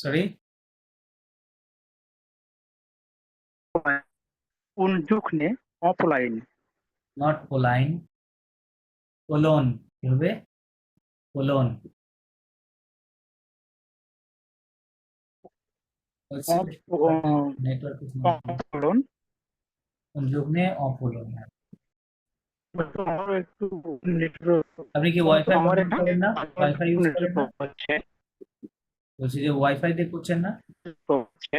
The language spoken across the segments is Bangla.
Sorry, unjukne offline not online, colon কি হবে? কোলন হচ্ছে নেটওয়ার্ক offline যুগ্নে অপোলন। আমার একটু নেটওয়ার্ক আপনি কি ওয়াইফাই আমার ব্যবহার এখানে করেন না? ওয়াইফাই ইউজ করেন না? নেটওয়ার্ক হচ্ছে বলছি যে ওয়াইফাই দিয়ে করছেন না? হচ্ছে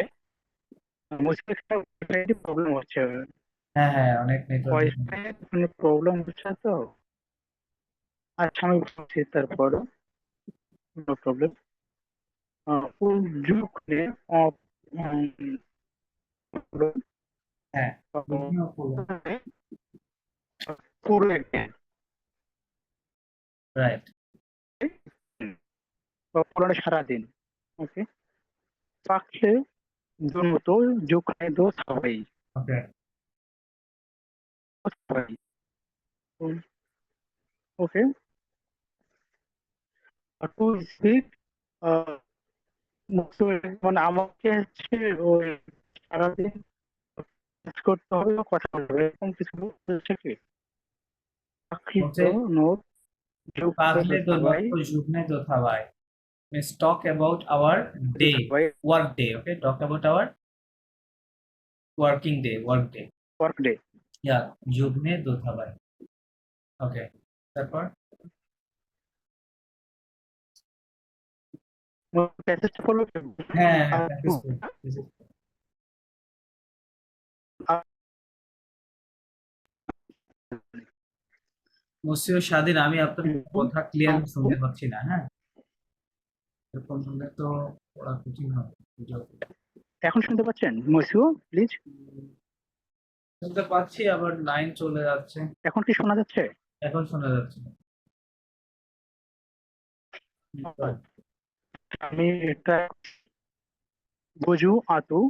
ওয়াইফাই প্রবলেম হচ্ছে হ্যাঁ হ্যাঁ, অনেক নেটওয়ার্ক। ওয়াইফাই মানে প্রবলেম হচ্ছে তো। আচ্ছা আমি বলছি তারপরে নো প্রবলেম যুগনে হ্যাঁ, যুগ্নে অপোলন, পুরো রাইট। পুরোনো সারাদিন ওকে পাখলে दोनों तो जो खाए दो सवाई ওকে, सवाई ओके टू स्पीक মানে আমাকে হচ্ছে ওই সারাদিন কাজ করতে হবে বা কথা বলতে হবে এরকম কিছু বলছে কি পাখি বলছে তো নোট जो खाए পাগলে दो তো নত सवाई যুগ্নে তো থাবাই। Means talk about our दो day, Sawai work day. Okay, talk about our working day, work day. Work day Yeah, যুগ্নে তো থাবাই। ওকে, তারপর कैसे फॉलो হ্যাঁ হ্যাঁ, practice করি, practice করি। মসিও স্বাধীন, আমি আপনার কথা ক্লিয়ার শুনতে পাচ্ছি না। হ্যাঁ, এরকম হলে তো পড়া কঠিন হবে। এখন শুনতে পাচ্ছেন মসিও প্লিজ শুনতে পাচ্ছি, আবার লাইন চলে যাচ্ছে। এখন কি শোনা যাচ্ছে এখন শোনা যাচ্ছে না। আমি এটা বুঝু আতু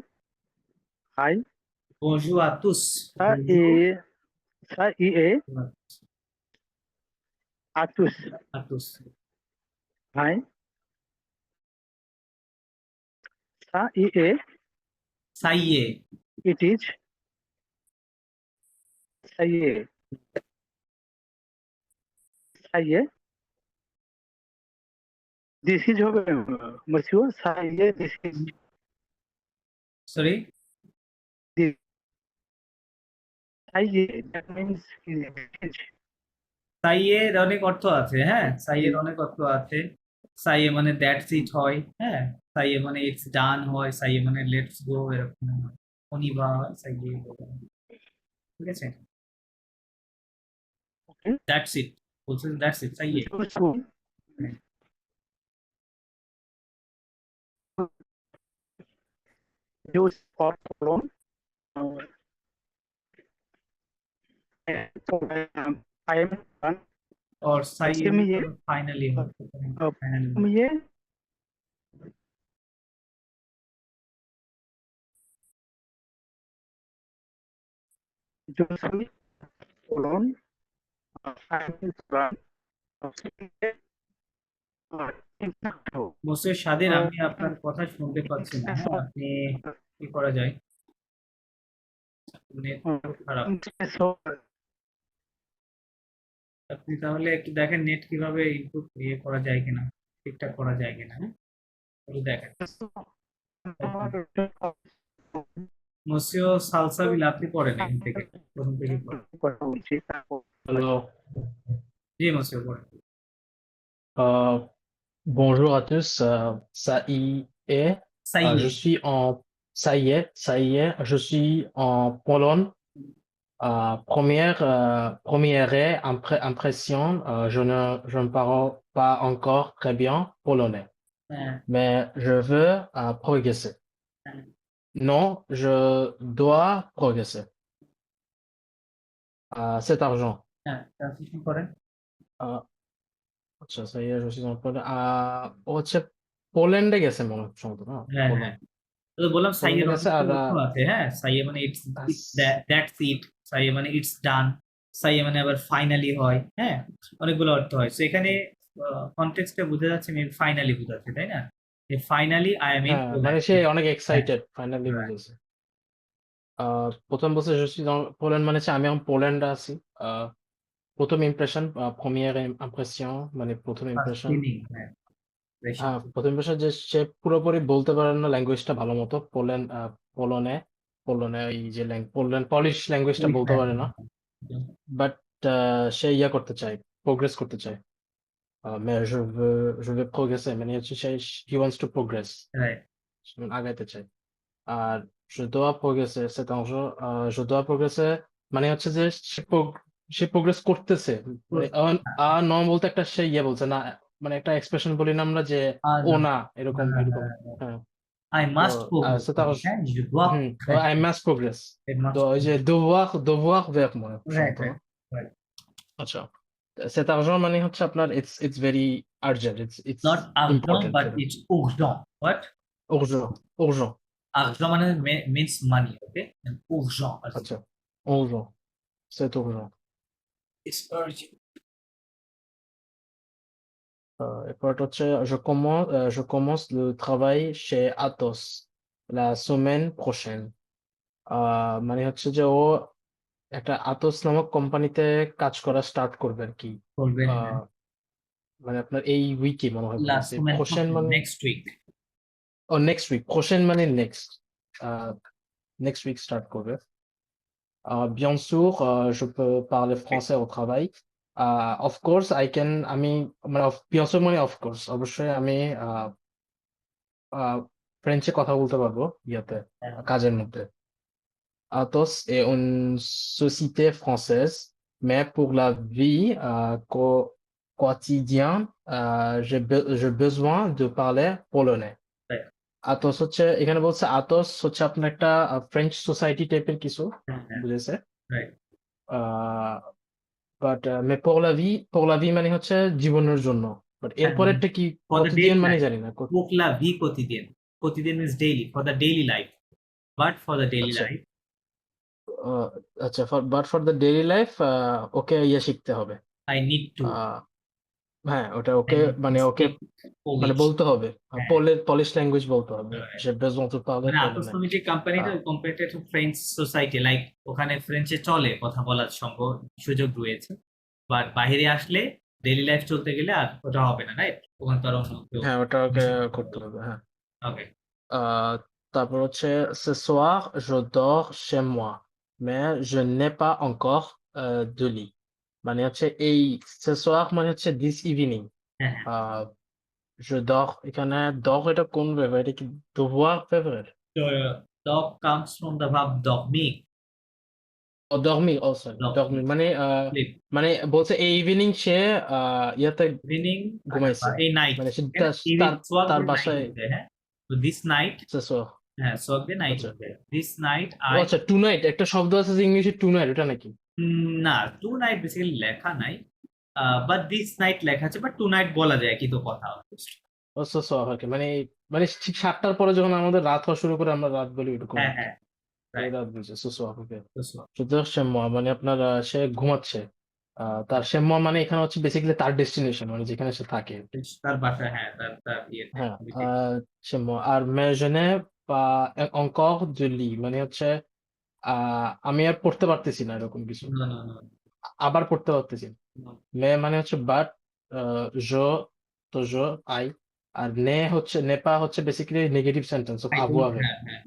হাই Bonjour à tous. সা ই Bonjour সা ই এ আতুস à tous. হাই সা ই এ Ça y est. It is सही है सही है दिस इज হবে मशहूर सही है दिस इज Sorry. सही है दैट मींस সাইয়ের অনেক অর্থ আছে। হ্যাঁ, সাইয়ের অনেক অর্থ আছে। সাইয়ে মানে দ্যাটস ইট হয়। হ্যাঁ, সাইয়ে মানে ইটস ডান হয়। সাইয়ে মানে লেটস গো, এরকম হয়। অনিবা হয়, সাইয়ে বলে। ঠিক আছে? Okay that's it. বলছেন দ্যাটস ইট, সাইয়ে। जो सुन হ্যাঁ। जो और प्रॉब्लम तो आई एम डन और সাইয়ে में ये मतलब ফাইনালি হয়। ফাইনালি। में ये जो सुन प्रॉब्लम आई एम डन মোসে স্বাধীন, আমি আপনার কথা শুনতে পাচ্ছি না। হ্যাঁ, আপনি কি করা যায়? নেট তো খারাপ। আপনি তাহলে একটু দেখেন নেট কিভাবে ইনপুট ইয়ে করা যায় কিনা, ঠিকঠাক করা যায় কিনা। হ্যাঁ, একটু দেখেন। মসিও সালসাবিল আপনি পড়েন এখান থেকে, প্রথম থেকে পড়েন। Alors, জি মসিও পড়েন। euh, bonjour à tous. Ça y est. সাইয়ে। Je suis en. Ça y est. Je suis en Pologne. Première impression, je ne parle pas encore très bien polonais, হ্যাঁ mais je veux progresser. হ্যাঁ Non, je dois progresser. Cet argent. হ্যাঁ, ট্রান্সলেশন করেন। Euh, আচ্ছা ça y est, je suis en Pologne. ও হচ্ছে পোল্যান্ডে গেছে মনে হচ্ছে সম্ভবত না হ্যাঁ হ্যাঁ, পোল্যান্ড তো বললাম পোল্যান্ডে সাইয়ের গেছে অনেকটা আর অর্থ আছে। হ্যাঁ, সাইয়ে মানে ইটস আস- দ্যাটস ইট, সাইয়ে মানে ইটস ডান, সাইয়ে মানে আবার ফাইনালি হয়। হ্যাঁ, অনেকগুলো অর্থ হয়। তো এখানে কনটেক্সটে বোঝা যাচ্ছে ফাইনালি বোঝাচ্ছে, তাই না? ফাইনালি আই এম ইন হ্যাঁ মানে পোল্যান্ড। সে অনেক হ্যাঁ, এক্সাইটেড ফাইনালি right. বুঝেছে। প্রথম বলছে je suis dans পোল্যান্ড মানে হচ্ছে আমি এখন পোল্যান্ডে আছি। আহ, প্রথম ইমপ্রেশন, প্রমিয়ার ইমপ্রেশন মানে প্রথম ফার্স্ট ইমপ্রেশন। ফিলিং, হ্যাঁ, impression. হ্যাঁ প্রথম ইমপ্রেশন যে সে পুরোপুরি বলতে পারে না ল্যাঙ্গুয়েজটা ভালো মতো, পোলনে পোলনে এই যে পোল্যান্ড পলিশ ল্যাঙ্গুয়েজটা Polish, বলতে হ্যাঁ, পারে না, হ্যাঁ, বাট সে ইয়া করতে চায়, প্রোগ্রেস করতে চায়। mais je veux progresser মানে হচ্ছে সে he wants to progress, right. আগাইতে চায়। আর je dois progresser cet argent, je dois progresser মানে হচ্ছে যে সে প্রোগ্রেস করতেছে। মানে ন বলতে একটা সে ইয়ে বলছে না, মানে একটা এক্সপ্রেশন বলি না আমরা যে ও না, না, এরকম না, এরকম। হ্যাঁ I তো must progress, cet argent, হ্যাঁ, je dois, হ্যাঁ, I must progress, I তো must ওই যে progress. devoir vers moi Right, সম্ভবত না। right, right. আচ্ছা, cet argent মানে হচ্ছে আপনার it's very urgent, it's Not argent, important but এরকম। it's urgent. What? urgent urgent Argent মানে means money, okay? And urgent, আচ্ছা, urgent, c'est urgent। it's urgent. এরপর হচ্ছে je commence le travail chez Atos la semaine prochaine। মানে হচ্ছে যে ও একটা আতস নামক কোম্পানিতে কাজ করা স্টার্ট করবে আর কি। বলবেন, হ্যাঁ, আহ, মানে আপনার এই উইকে মনে হয় last বলতেছে, moment, প্রোশেন মানে next week. ও নেক্সট উইক, প্রোশেন মানে নেক্সট, নেক্সট উইক স্টার্ট করবে। bien sûr, je peux parler français au travail। of course I can, আমি মানে bien sûr মানে of course অবশ্যই আমি ফ্রেঞ্চে কথা বলতে পারবো ইয়াতে, হ্যাঁ, কাজের মধ্যে। Atos est une société française, mais pour la vie quotidienne, j'ai besoin de parler polonais। right, আতস হচ্ছে, এখানে বলছে আতস হচ্ছে আপনার একটা ফ্রেঞ্চ সোসাইটি টাইপের কিছু, হ্যাঁ, হ্যাঁ, বুঝেছে। right. But May pour la vie মানে হচ্ছে জীবনের জন্য, বাট হ্যাঁ, এরপরেরটা কি for the কতিদিন daily মানে life. জানি না। Pour la vie quotidienne. Quotidienne means daily, for the daily life. But for the daily আচ্ছা, life, আচ্ছা but for the daily life okay ইয়ে শিখতে হবে। I need to, আহ, হ্যাঁ ওটা I ওকে need to মানে ওকে speak মানে Polish. বলতে হবে, হ্যাঁ, পলিশ ল্যাঙ্গুয়েজ বলতে হবে, right. যে besoin de parler মানে আতস polonais। তুমি যে কোম্পানিটা, কোম্পানিটা ফ্রেঞ্চ সোসাইটি, লাইক ওখানে ফ্রেঞ্চে চলে, কথা বলার সম্ভব সুযোগ রয়েছে, বাট বাইরে আসলে ডেইলি লাইফ চলতে গেলে আর ওটা হবে না, রাইট? ওখানে তো আর অন্য কেউ হ্যাঁ ওটা ওকে করতে হবে, হ্যাঁ। ওকে, তারপর হচ্ছে ce soir je dors chez moi mais je n'ai pas encore de lit। মানে হচ্ছে এই ce soir মানে হচ্ছে this evening। হ্যাঁ, আহ, je dors এখানে dors এটা কোন verb, এটা কি devoir verb? dog comes from the verb dormir, O dormir, O sorry dormir dormir, মানে sleep, মানে বলছে এই ইভিনিং সে ইয়াতে meaning ঘুমাইছে, এই নাইট, মানে সে তার সোয়াগ তার দিয়ে নাইট বাসায় হচ্ছে, হ্যাঁ, তো দিস নাইট, ce soir। হ্যাঁ, সোয়াগ দিয়ে নাইট আচ্ছা, হচ্ছে, দিস নাইট ও আই, আচ্ছা টু নাইট একটা শব্দ আছে যে ইংলিশে টু নাইট, ওটা নাকি? না, টু নাইট বেসিক্যালি লেখা নাই, বাট দিস নাইট লেখা আছে, বাট টু নাইট বলা যায়, কি তো কথা। ও so soir আর কি, মানে মানে ঠিক 7টার পরে যখন আমাদের রাত হওয়া শুরু করে আমরা রাত বলি ওরকম হ্যাঁ, আর কি। হ্যাঁ, এই রাইট, রাত বুঝে so soir ওকে। শুধু সে মানে আপনার সে ঘুমাচ্ছে, তার সে মানে এখানে হচ্ছে বেসিক্যালি তার ডেস্টিনেশন মানে যেখানে সে থাকে। তার বাসা, হ্যাঁ, তার তার ইয়েতে, হ্যাঁ বিশেষ। সে আর mais je n'ai pas encore de lit মানে হচ্ছে আমি আর পড়তে পারতেছি না এরকম কিছু, না, না, না, আবার পড়তে পারতেছি না। না, mais মানে হচ্ছে বাট je, তো je আই, আর নে হচ্ছে নেপা হচ্ছে basically negative sentence of I don't avoir। have, হ্যাঁ,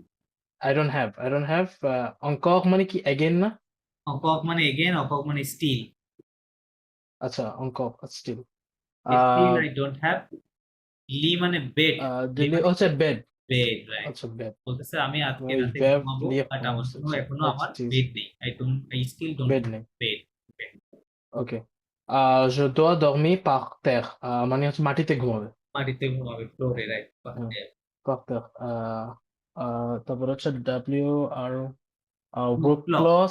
I don't have encore মানে কি again না? অকক মানে এগেন, অকক মানে স্টিল, আচ্ছা encore still। Still ah I don't have, লি মানে বেড, লি দিল্লি মানে হচ্ছে বেড, বেড, রাইট। আচ্ছা বেড, বলতেছে আমি আজকে ওই রাতে verb ঘুমাবো, লিয়ে বাট আমার কোনো এখনো আমার adjective বেড নেই, I still don't bed have নেই, bed. Okay. je dois dormir par terre, মানে হচ্ছে মাটিতে ঘুমাবে। মাটিতে ঘুমাবে, ফ্লোরে, রাইট। হ্যাঁ, par terre। তারপর হচ্ছে W আর workflow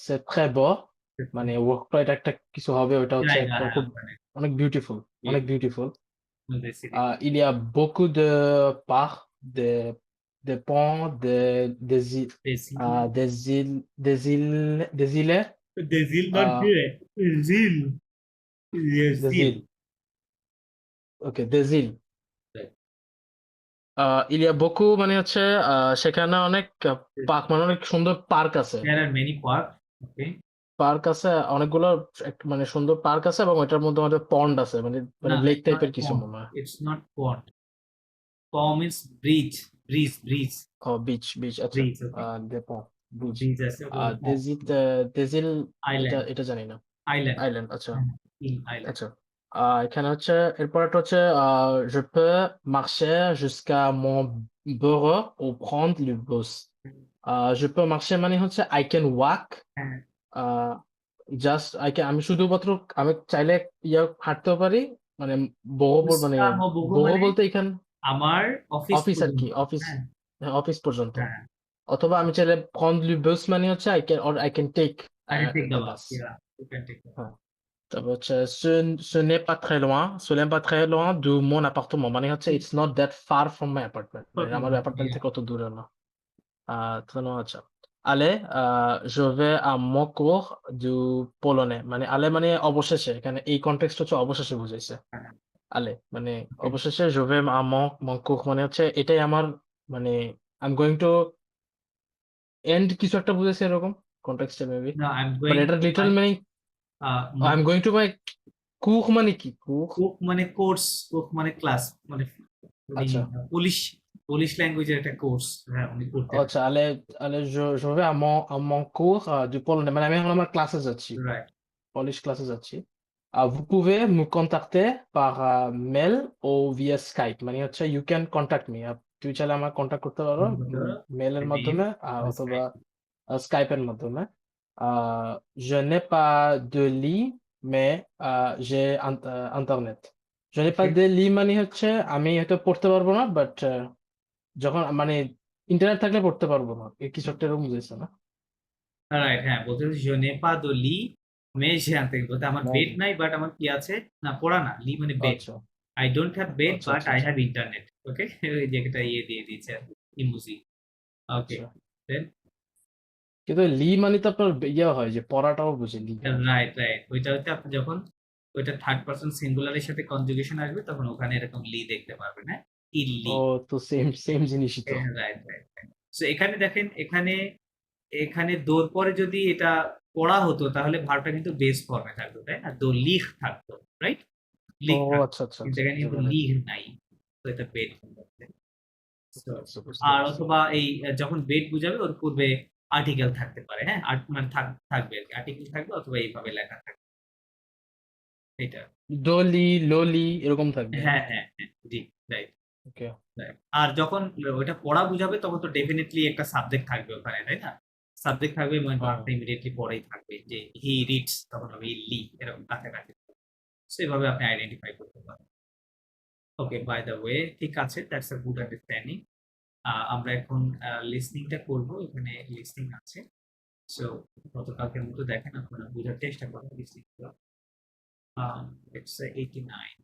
c'est très beau মানে workflow এটা একটা কিছু হবে, ওটা হচ্ছে জায়গা, একটা হ্যাঁ, খুব মানে অনেক বিউটিফুল, অনেক beautiful. Basically Il y a beaucoup de parcs, des ponts, des îles, Brazil, not euh, there. Brazil. Yes, des îles, ok, des îles, Il y a beaucoup মানে হচ্ছে সেখানে অনেক মানে অনেক সুন্দর পার্ক আছে। There are many parks. Okay. Park আছে অনেকগুলো, মানে সুন্দর পার্ক আছে এবং ওইটার মধ্যে আমাদের পন্ড আছে, মানে No, লেক it's not টাইপের কিছু pond. মনে হয়। It's not pond. Pond means bridge. Bridge. O beach আচ্ছা। Bridge. Okay. দে পন্ড বিচ। Bridge আছে ওটা হলো pond. দেজিল, এটা Island. এটা জানি না। Island. আইল্যান্ড আচ্ছা। Island. আচ্ছা এখানে হচ্ছে এরপর একটা হচ্ছে je peux marcher jusqu'à mon bureau ou prendre le bus. Je peux marcher মানে হচ্ছে I can walk, হ্যাঁ। জাস্ট আমি শুধুমাত্র আমি চাইলে হাঁটতেও পারি, মানে মানে উস্কা মবুগু বহু মানে বলতে এখানে আমার অফিস অফিস আর কি, পর্যন্ত। অফিস, হ্যাঁ। অফিস পর্যন্ত। হ্যাঁ। অথবা আমি চাইলে prendre le bus মানে হচ্ছে I can take I can take the the bus. bus. Yeah, you can take the bus. হ্যাঁ। তারপর হচ্ছে ce n'est pas très loin, ce n'est pas très loin de mon appartement মানে হচ্ছে it's not that far from my apartment, মানে আমার অ্যাপার্টমেন্ট Yeah. থেকে অত দূরে না। আচ্ছা allez, je vais à mon cours du polonais মানে allez মানে অবশেষে, এখানে এই কনটেক্সট হচ্ছে অবশেষে বুঝাইছে। হ্যাঁ। allez মানে Okay. অবশেষে je vais à mon cours মানে হচ্ছে এটাই আমার, মানে I'm going to end কিছু একটা বুঝাইছে এরকম কনটেক্সটে maybe, No, I'm but going এটা to লিটারাল মানে I'm going to my cours মানে কি cours? কুক মানে কোর্স, কুক মানে ক্লাস, মানে আচ্ছা পুলিশ পুলিশ ল্যাঙ্গুয়েজের একটা কোর্স। হ্যাঁ, উনি করতে আচ্ছা allez, je vais à mon cours du polonais মানে আমি এখন আমার ক্লাসে যাচ্ছি, রাইট। পলিশ ক্লাসে যাচ্ছি। vous pouvez me contacter par mail ou via Skype মানে হচ্ছে you can contact me, তুই চাইলে আমার কন্টাক্ট করতে পারো মেলের মাধ্যমে অথবা স্কাইপের মাধ্যমে। je n'ai pas de lit mais j'ai internet. je n'ai pas de lit মানে হচ্ছে আমি হয়তো পড়তে পারবো না, বাট যখন মানে ইন্টারনেট থাকলে পড়তে পারবো না, এই কিছু একটা এরকম বুঝেছে না? রাইট, হ্যাঁ বলতে je n'ai pas de lit mais j'ai internet, বলতে আমার বেড নাই বাট আমার কি আছে, না পড়া না, লি মানে বেড। আচ্ছা I don't have bed আচ্ছা but আচ্ছা I আচ্ছা have internet. Okay. ওই জায়গাটা দিয়ে দিয়েছে ইমোজি। ওকে, আচ্ছা। দেন কিন্তু লি মানে তো আপনার ইয়ে হয় যে পড়াটাও বুঝে লি হয়। রাইট রাইট, ওইটা হচ্ছে আপনি যখন ওইটা থার্ড পারসন সিঙ্গুলারের সাথে কনজুগেশন আসবে তখন ওখানে এরকম লি দেখতে পারবেন। হ্যাঁ, ইল্লি। ও তো সেম জিনিসই তো। Right right. সো এখানে দেখেন, এখানে এখানে দোর পরে যদি এটা পড়া হতো তাহলে ভার্বটা কিন্তু বেস ফর্মে থাকতো, তাই না? দো লিখ থাকতো, রাইট? ও লিখ থাকতো, আচ্ছা আচ্ছা কিন্তু আচ্ছা এখানে কিন্তু এবারে লিখ নাই, তো এটা বেড। বুঝতে পারছি বুঝতে আর পারছি। অথবা এই যখন বেড বুঝাবে ওর পূর্বে আর্টিকেল থাকতে পারে। হ্যাঁ, মানে থাকবে আর কি, আর্টিকেল থাকবে অথবা এইভাবে লেখা থাকবে এটা। ডলি ললি এরকম থাকবে। হ্যাঁ হ্যাঁ হ্যাঁ, জি, রাইট ওকে রাইট। আর যখন ওইটা পড়া বুঝাবে তখন তো ডেফিনেটলি একটা সাবজেক্ট থাকবে ওখানে, তাই না? সাবজেক্ট থাকবে মানে ভার্বটা ইমিডিয়েটলি পরেই থাকবে, যে হি রিডস তখন হবে লি, এরকম কাছাকাছি। সো এভাবে আপনি আইডেন্টিফাই করতে পারেন। ওকে, বাই দ্য ওয়ে, ঠিক আছে, দ্যাটস আ গুড আন্ডারস্ট্যান্ডিং। আমরা এখন লিসনিংটা করব, এখানে লিসনিং আছে। সো গতকালকের মতো দেখেন, আপনারা বোঝার চেষ্টা করেন লিসনিংগুলো। Let's say 89.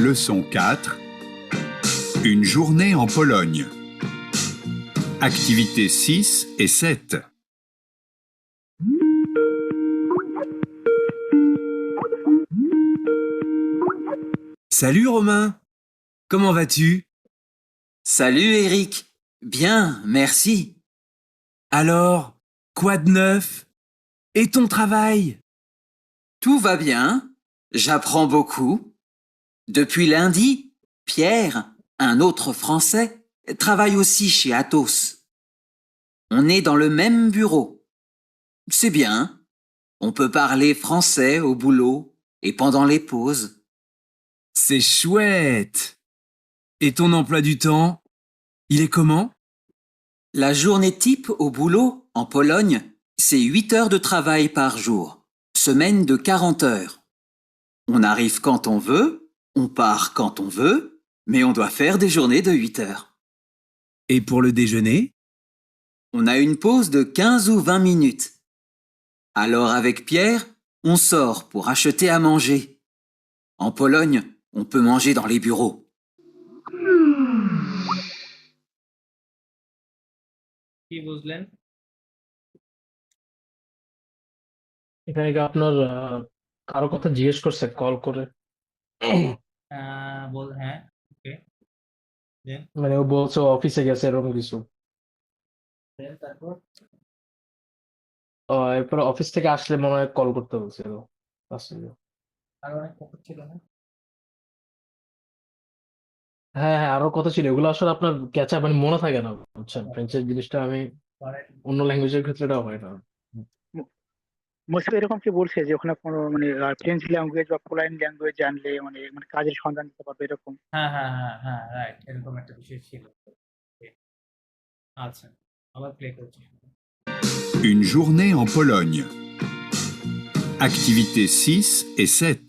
Leçon 4. Une journée en Pologne. Activités 6 et 7. Salut Romain, comment vas-tu? Salut Eric. Bien, merci. Alors, quoi de neuf? Et ton travail? Tout va bien. J'apprends beaucoup. Depuis lundi, Pierre, un autre Français, travaille aussi chez Atos. On est dans le même bureau. C'est bien. On peut parler français au boulot et pendant les pauses. C'est chouette! Et ton emploi du temps? Il est comment? La journée type au boulot, en Pologne, c'est 8 heures de travail par jour, semaine de 40 heures. On arrive quand on veut, on part quand on veut, mais on doit faire des journées de 8 heures. Et pour le déjeuner? On a une pause de 15 ou 20 minutes. Alors avec Pierre, on sort pour acheter à manger. En Pologne, on peut manger dans les bureaux. কি বুঝলেন? এখানে কি আপনার কারো কথা জিজ্ঞেস করছে কল করে? হ্যাঁ, ওকে, দেন মানে ও বলছে অফিসে গেছে এরকম কিছু। তারপর এরপর অফিস থেকে আসলে মনে হয় কল করতে বলছিল আসলে। আরো অনেক কথা ছিল না? হ্যাঁ হ্যাঁ, আরো কথা ছিল, এগুলো আসলে আপনার ক্যাচ মানে মনে থাকে না, বুঝছেন? ফ্রেঞ্চের জিনিসটা আমি পরে অন্য ল্যাঙ্গুয়েজের ক্ষেত্রে এটা হয় না। মুসিব এরকম কি বলছে যে ওখানে কোনো মানে ফ্রেঞ্চ ল্যাঙ্গুয়েজ বা পোল্যান্ড ল্যাঙ্গুয়েজ জানলে মানে মানে কাজের সন্ধান দিতে পারবে এরকম? হ্যাঁ, রাইট, এরকম একটা বিষয় ছিল। আচ্ছা, আবার প্লে করছি। Une journée en Pologne. Activités 6 et 7.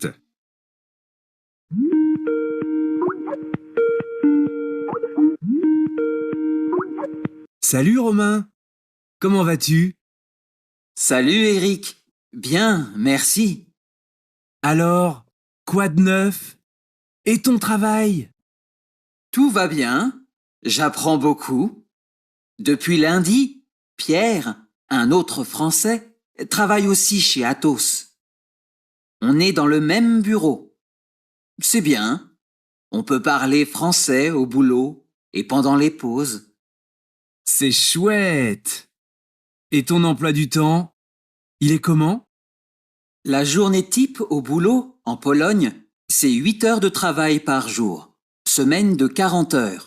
Salut Romain. Comment vas-tu? Salut Eric. Bien, merci. Alors, quoi de neuf? Et ton travail? Tout va bien. J'apprends beaucoup. Depuis lundi, Pierre, un autre Français, travaille aussi chez Atos. On est dans le même bureau. C'est bien. On peut parler français au boulot et pendant les pauses. C'est chouette. Et ton emploi du temps? Il est comment? La journée type au boulot, en Pologne, c'est 8 heures de travail par jour, semaine de 40 heures.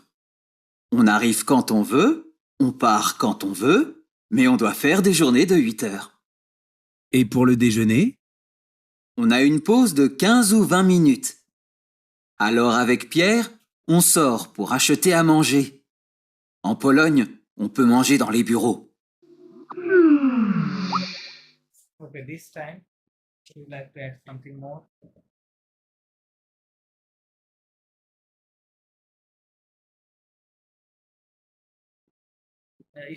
On arrive quand on veut, on part quand on veut, mais on doit faire des journées de 8 heures. Et pour le déjeuner? On a une pause de 15 ou 20 minutes. Alors avec Pierre, on sort pour acheter à manger. En Pologne, on peut manger dans les bureaux. Okay, this time would you like to add something more?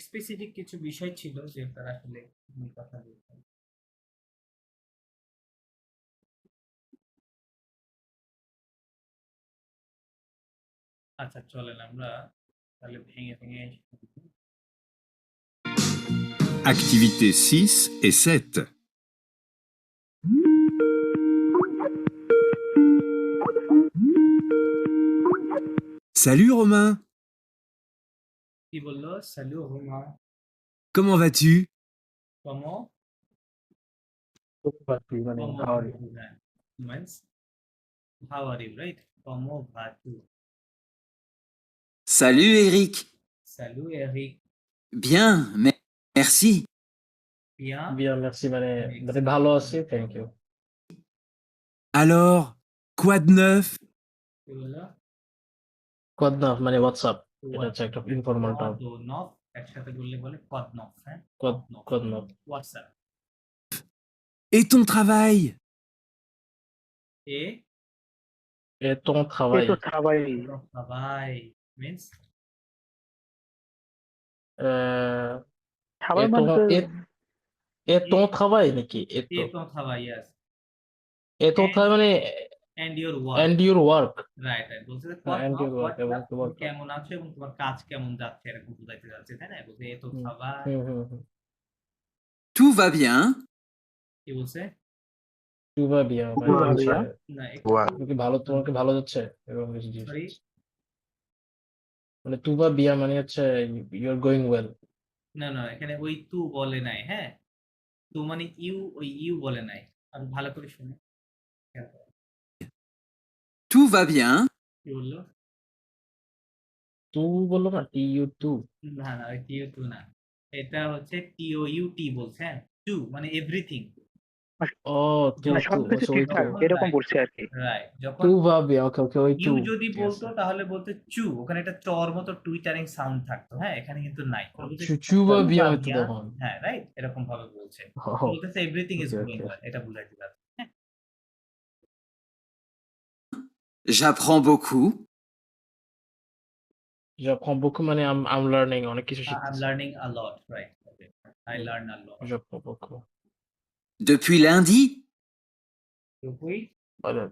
Specific কিছু বিষয় ছিল যে তারা আসলে নিয়ে কথা বলতেন। আচ্ছা, চলেন আমরা তাহলে ভেঙে ভেঙে Activités 6 et 7. Salut Romain. কি বললো? স্যালু হোমা, Comment vas-tu? কমো মানে কমো how are you? means how are you, right? কমো ভাতু। Salut Eric. স্যালু এরিক, Bien, merci. পিয়া, বিয়া মেরসি মানে মানে ভালো আছি, thank you. Alors, quoi de neuf? কি বললো? কদনাফ মানে হোয়াটসঅ্যাপ, এটা হচ্ছে একটা ইনফর্মাল টার্ম। কদনফ একসাথে বললে বলে কদনফ, হ্যাঁ? কদনাফ। হোয়াটসঅ্যাপ। Et ton travail? এ এ তো এই খাওয়াই। তো travail, সবাই মিন্স travail এ তো মানে তো এ তো খাওয়াই নাকি? এ তো সবাই, yes, এ তো খাওয়াই মানে and your work, and your work. Right right, বলছে যে এন্ড ইউর ওয়ার্ক what এবং plus, তোমার তুমি কেমন আছো এবং তোমার কাজ কেমন যাচ্ছে এরকম বুঝাইতে যাচ্ছে, তাই না? বলছে এ তো সবাই। হুম। Tout va bien. কি বলছে? টুবা বিয়া মানে টুবা হচ্ছে বিয়া। না, তুমি কি ভালো, তোমার কি ভালো যাচ্ছে এরকম কিছু জিনিস। সরি, মানে টুবা বিয়া মানে হচ্ছে ইউ আর গোয়িং ওয়েল। না, এখানে ওই তু বলে নাই, হ্যাঁ? তু মানে ইউ, ওই ইউ বলে নাই। আমি ভালো করে শুনি। Tout va bien. কি বললো? টু বললো না, টি ইউ টু। না, ওই টিও টু না, এটা হচ্ছে টিও ইউ টি বলছে, হ্যাঁ? টু মানে এভরিথিং, ও টু মানে টু সবকিছু ওই টু। ঠিকঠাক এরকম বলছে আর কি। রাইট। যখন টুবা বিয়া, ওকে ওকে, ওই টু। ইউ যদি ঠিক বলতো আছে। তাহলে বলতো চু, ওখানে একটা চর মতো টুইটারিং সাউন্ড থাকতো, হ্যাঁ? এখানে কিন্তু নাই। বলছে চুবা টু বিয়া বা হয়তো বিয়া, তখন। হ্যাঁ, রাইট, এরকম ভাবে বলছে। ও বলতেছে everything is okay going okay. Well, এটা বুঝাইতে পারছে, হ্যাঁ? J'apprends beaucoup. যখন beaucoup মানে আম লার্নিং, অনেক কিছু আই এম শিখতেছি। Learning a lot, right, I learn a lot. যখন beaucoup Depuis lundi, টুকুই মানে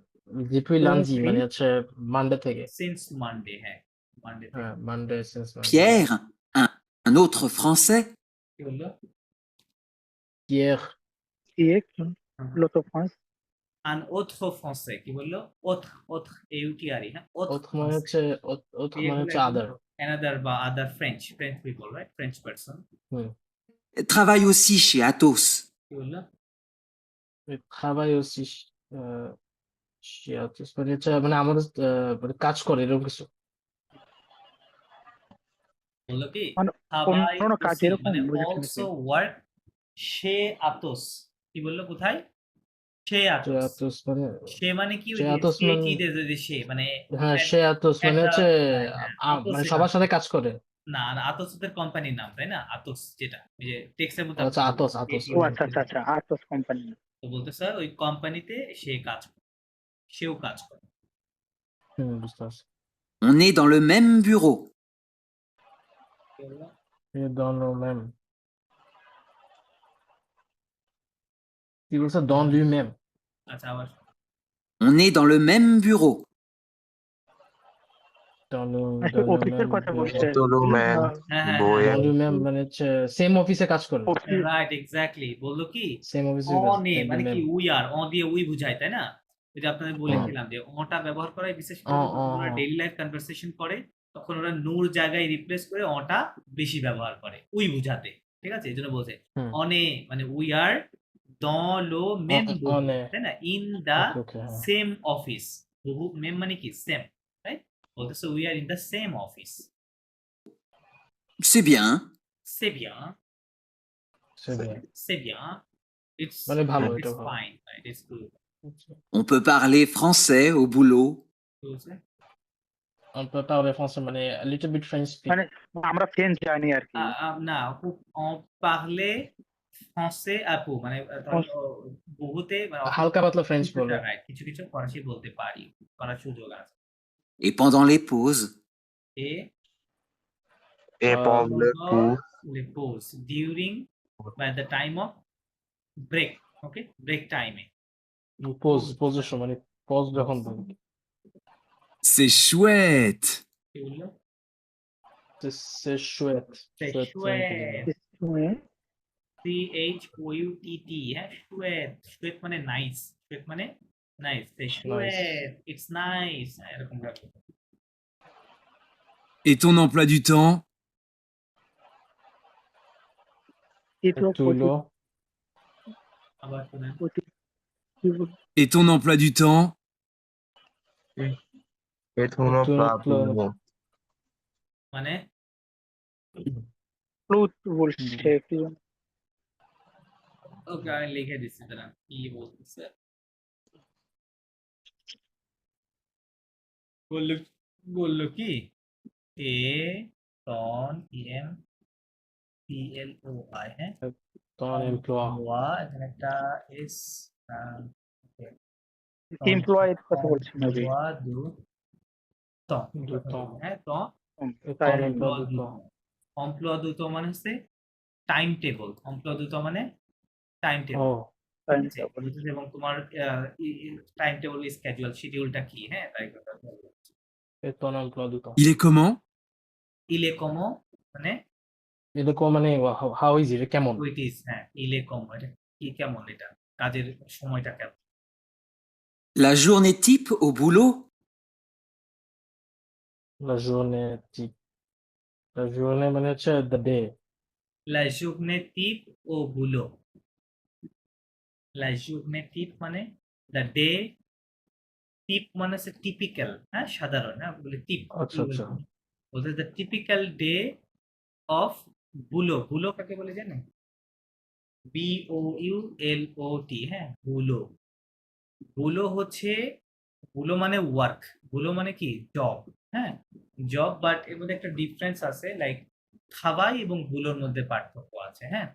depuis lundi মানে হচ্ছে মানডে থেকে। সিন্স মানডে, হ্যাঁ, মানডে থেকে। হ্যাঁ Monday since Monday. Pierre, un autre Français, কি বললো? Pierre, কি এক l'autre France un autre français কি বললো? autre autre AUTRE হ্যাঁ autre autre মানে français হচ্ছে autre Pierre মানে হলো হচ্ছে একজন other. another বা other French people right French person হুম। travaille aussi chez Athos. কি বললো? Il travaille aussi chez Atos মানে হচ্ছে মানে আমাদের মানে কাজ করে এরকম কিছু। বললো কি মানে travaille অন্য কাজ aussi এরকম মানে বুঝেছি also নাকি? work chez Athos কি বললো কোথায়? chez Chez Athos Atos মানে সে মানে কি ওই chez যে Atos সে মানে কি যদি সে মানে হ্যাঁ at- chez Atos at মানে the- হচ্ছে হ্যাঁ, মানে আতোসে সবার কাজ সাথে করে। কাজ করে। না না আতসের কোম্পানির নাম তাই না আতস যেটা ওই যে টেক্সটের মধ্যে আচ্ছা আপনি আতস বলছেন, আতস AT ও ওকে। আচ্ছা আচ্ছা আচ্ছা আর্টস কোম্পানি। তো বলতে স্যার ওই কোম্পানিতে সে কাজ করে সেও কাজ করে হুম বুঝতে পারছি। On est dans le même bureau. কি বললো? Et dans le même কি বলছে dans lui-même আচ্ছা আবার On est dans le même bureau. আচ্ছা dans le অফিসের même কথা bureau বলছে Tulumen, হ্যাঁ হ্যাঁ Boya. dans lui-même মানে হচ্ছে সেম অফিসে কাজ করে। অফিস রাইট এক্স্যাক্টলি বললো কি সেম অফিসে কাজ অনে dans মানে কি lui-même উই আর অ দিয়ে উই বুঝায় তাই না ওই যে আপনাদের বলেছিলাম যে অটা ব্যবহার করা হয় বিশেষ করে যখন ওরা ডেইলি লাইফ কনভারসেশন করে তখন ওরা নূর জায়গায় রিপ্লেস করে অটা বেশি ব্যবহার করে উই বুঝাতে ঠিক আছে এই জন্য বলছে হুম অনে মানে we are dans le même on bureau est তাই না ইন দা ওকে ওকে হ্যাঁ সেম অফিস বহু মেম মানে কি সেম রাইট বলতেছে we are in the same office C'est bien. c'est bien c'est bien c'est bien it's মানে ভালো এটা it's ভালো। fine right it's good On peut parler français au boulot. কি বলছে? On peut parler français মানে a little bit French speak মানে আমরা ফ্রেঞ্চ জানি আর কি। না on parlait français à peu মানে তাহলে বহুতে মানে হালকা পাতলা ফ্রেঞ্চ বলে। রাইট কিছু কিছু ফরাসি বলতে পারি করার সুযোগ আছে Et pendant les pauses, et Et pour le pendant coup, les pauses during by the time of break okay break time এ পোজের সময় মানে পজ যখন বলি c'est chouette. কি বললো? c'est chouette C'est chouette chouette হ্যাঁ, CHOUTT হ্যাঁ chouette chouette মানে নাইস chouette মানে nice c'est Nice. chouette it's nice এরকম ভাবে Et ton emploi du temps? এটো একটু হলো আবার শোনেন কি বল- Et ton emploi du temps? et tout le Tout le monde. মানে ক্লোথ বলছে কি যেন। ওকে আমি লিখে দিচ্ছি দাঁড়ান কি বলতেছে বললো বললো কি এ টন এম PLOI হ্যাঁ ton emploi ওয়া এখানে একটা এস এমপ্লয়ের কথা বলছি মেবি। ওয়া দু ত du temps হ্যাঁ ত et ton emploi du temps অম্প্লয় দুটো মানে হচ্ছে টাইম টেবল অম্প্লয় দুটো মানে টাইম টেবল oh এবং তোমার টাইম টেবল স্কেডিউল শিডিউলটা কি হ্যাঁ তাই কথা বলবো et ton emploi du temps Il est comment? ইলে কমো মানে এরকম মানে how is it কেমন উইট ইজ হ্যাঁ ইলে কমো এটা কি কেমন এটা কাজের সময়টা কেমন La journée type au boulot? la journée type la journée মানে হচ্ছে the day La journée type au boulot. La journée type মানে the day type মানে হচ্ছে typical হ্যাঁ সাধারণ হ্যাঁ বলে type আচ্ছা আচ্ছা বলতে the typical day of বুলো বুলো কাকে বলে জানেন BOULOT হ্যাঁ বুলো বুলো হচ্ছে বুলো মানে ওয়ার্ক বুলো মানে কি জব হ্যাঁ জব বাট এর মধ্যে একটা ডিফারেন্স আছে লাইক খাওয়াই এবং বুলোর মধ্যে পার্থক্য আছে হ্যাঁ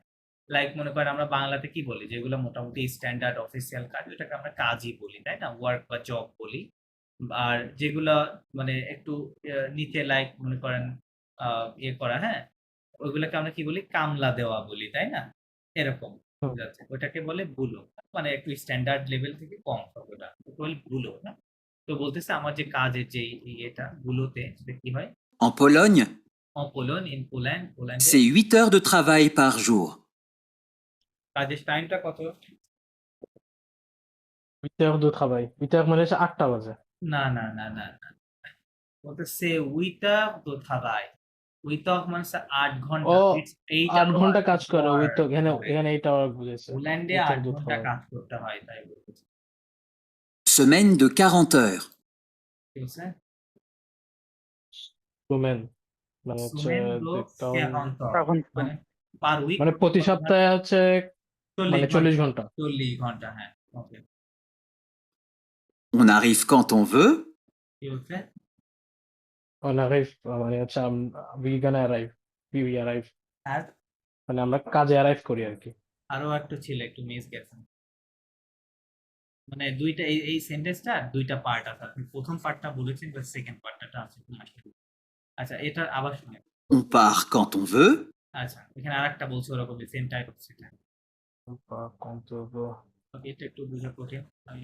লাইক মনে করেন আমরা বাংলাতে কি বলি যেগুলো মোটামুটি স্ট্যান্ডার্ড অফিসিয়াল কাজ ওটাকে আমরা কাজই বলি তাই না ওয়ার্ক বা জব বলি আর যেগুলো মানে একটু নিচে লাইক মনে করেন ইয়ে করা হ্যাঁ ওইগুলোকে আমরা কি বলি কামলা দেওয়া বলি তাই না এরকম হুম। যাচ্ছে ওটাকে বলে বুলো মানে একটু স্ট্যান্ডার্ড লেভেল থেকে কম হবে ওটা ওটা বলে বুলো না তো বলতেছে আমার যে কাজের যে ইয়েটা বুলোতে সেটা কি হয় En Pologne, En Pologne, in Poland, পোল্যান্ডে C'est 8 heures de travail par jour. কাজের টাইমটা কত? 8 heures de travail 8 heures মানে হচ্ছে 8টা বাজে না না না না না বলতেছে উইটা তো থাকায় উইটা মানে 8 ঘন্টা, ও ইটস 8 8 ঘন্টা কাজ করে ওই তো এখানে হবে। এখানে 8 hour বুঝেছে পোল্যান্ডে 8 8 heures de ঘন্টা travail কাজ করতে হয় তাই বলতেছে। Semaine de 40 heures. ঠিক আছে? semaine মানে হচ্ছে সুমেন দো দেখতে হবে। 40 এখন তো মানে পার উইক মানে প্রতি সপ্তাহে হচ্ছে মানে 40 ঘন্টা 40 ঘন্টা, হ্যাঁ। ওকে, On arrive quand on veut. কি হচ্ছে? on arrive মানে হচ্ছে we gonna arrive we arrive আর মানে আমরা কাজে arrive করি আর কি আরো একটু ছিল, একটু মিস গেছে। মানে দুইটা এই সেন্টেন্সটা দুইটা পার্ট আছে, আপনি প্রথম পার্টটা বলেছেন বা সেকেন্ড পার্টটা আছে কিনা আসলে। আচ্ছা, এটা আবার শুনে। On part quand on veut. আচ্ছা, এখানে আরেকটা বলছে ওরকম same type of sentence. quand on veut এটা একটু বুঝা কঠিন, আমি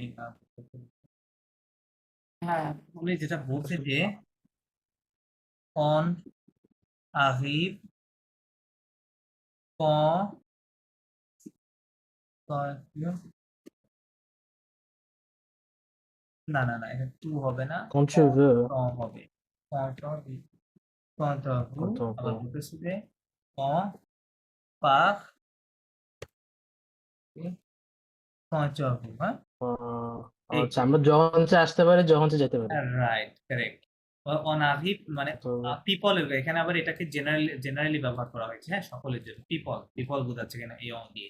হ্যাঁ, উনি যেটা বলছে যে on arrive quand না না না, এটা টু হবে না, quand tu veux quand হবে, quand Quand on আবার veut বলতেছি যে quand part quand tu veux, হ্যাঁ এই আচ্ছা আমরা যখন চাই আসতে পারি যখন চাই যেতে পারি রাইট, কারেক্ট। অন আরিভ মানে তো পিপলের, এখানে আবার এটাকে জেনারেলি ব্যবহার করা হয়েছে, হ্যাঁ, সকলের জন্য। পিপল বোঝাচ্ছে এখানে এই অন দিয়ে,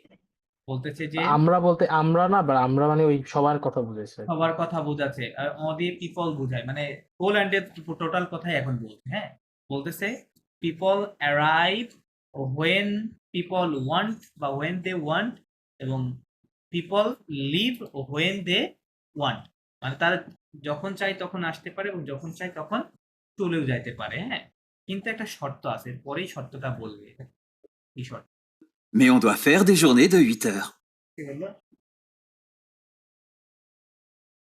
বলতেছে যে আমরা বলতে আমরা না বা আমরা মানে ওই সবার কথা বুঝেছে সবার কথা বোঝাচ্ছে, আর অ দিয়ে পিপল বোঝায়, মানে পোল্যান্ডের টোটাল কথাই এখন বলছে, হ্যাঁ। বলতেছে people arrive when people want বা হোয়েন দে ওয়ান্ট, এবং people leave when they want, মানে তারা যখন চাই তখন আসতে পারে এবং যখন চাই তখন চলেও যাইতে পারে, হ্যাঁ। কিন্তু একটা শর্ত আছে, পরেই শর্তটা বলবে। কি শর্ত? Mais on doit faire des journées de 8 heures. কি বললো?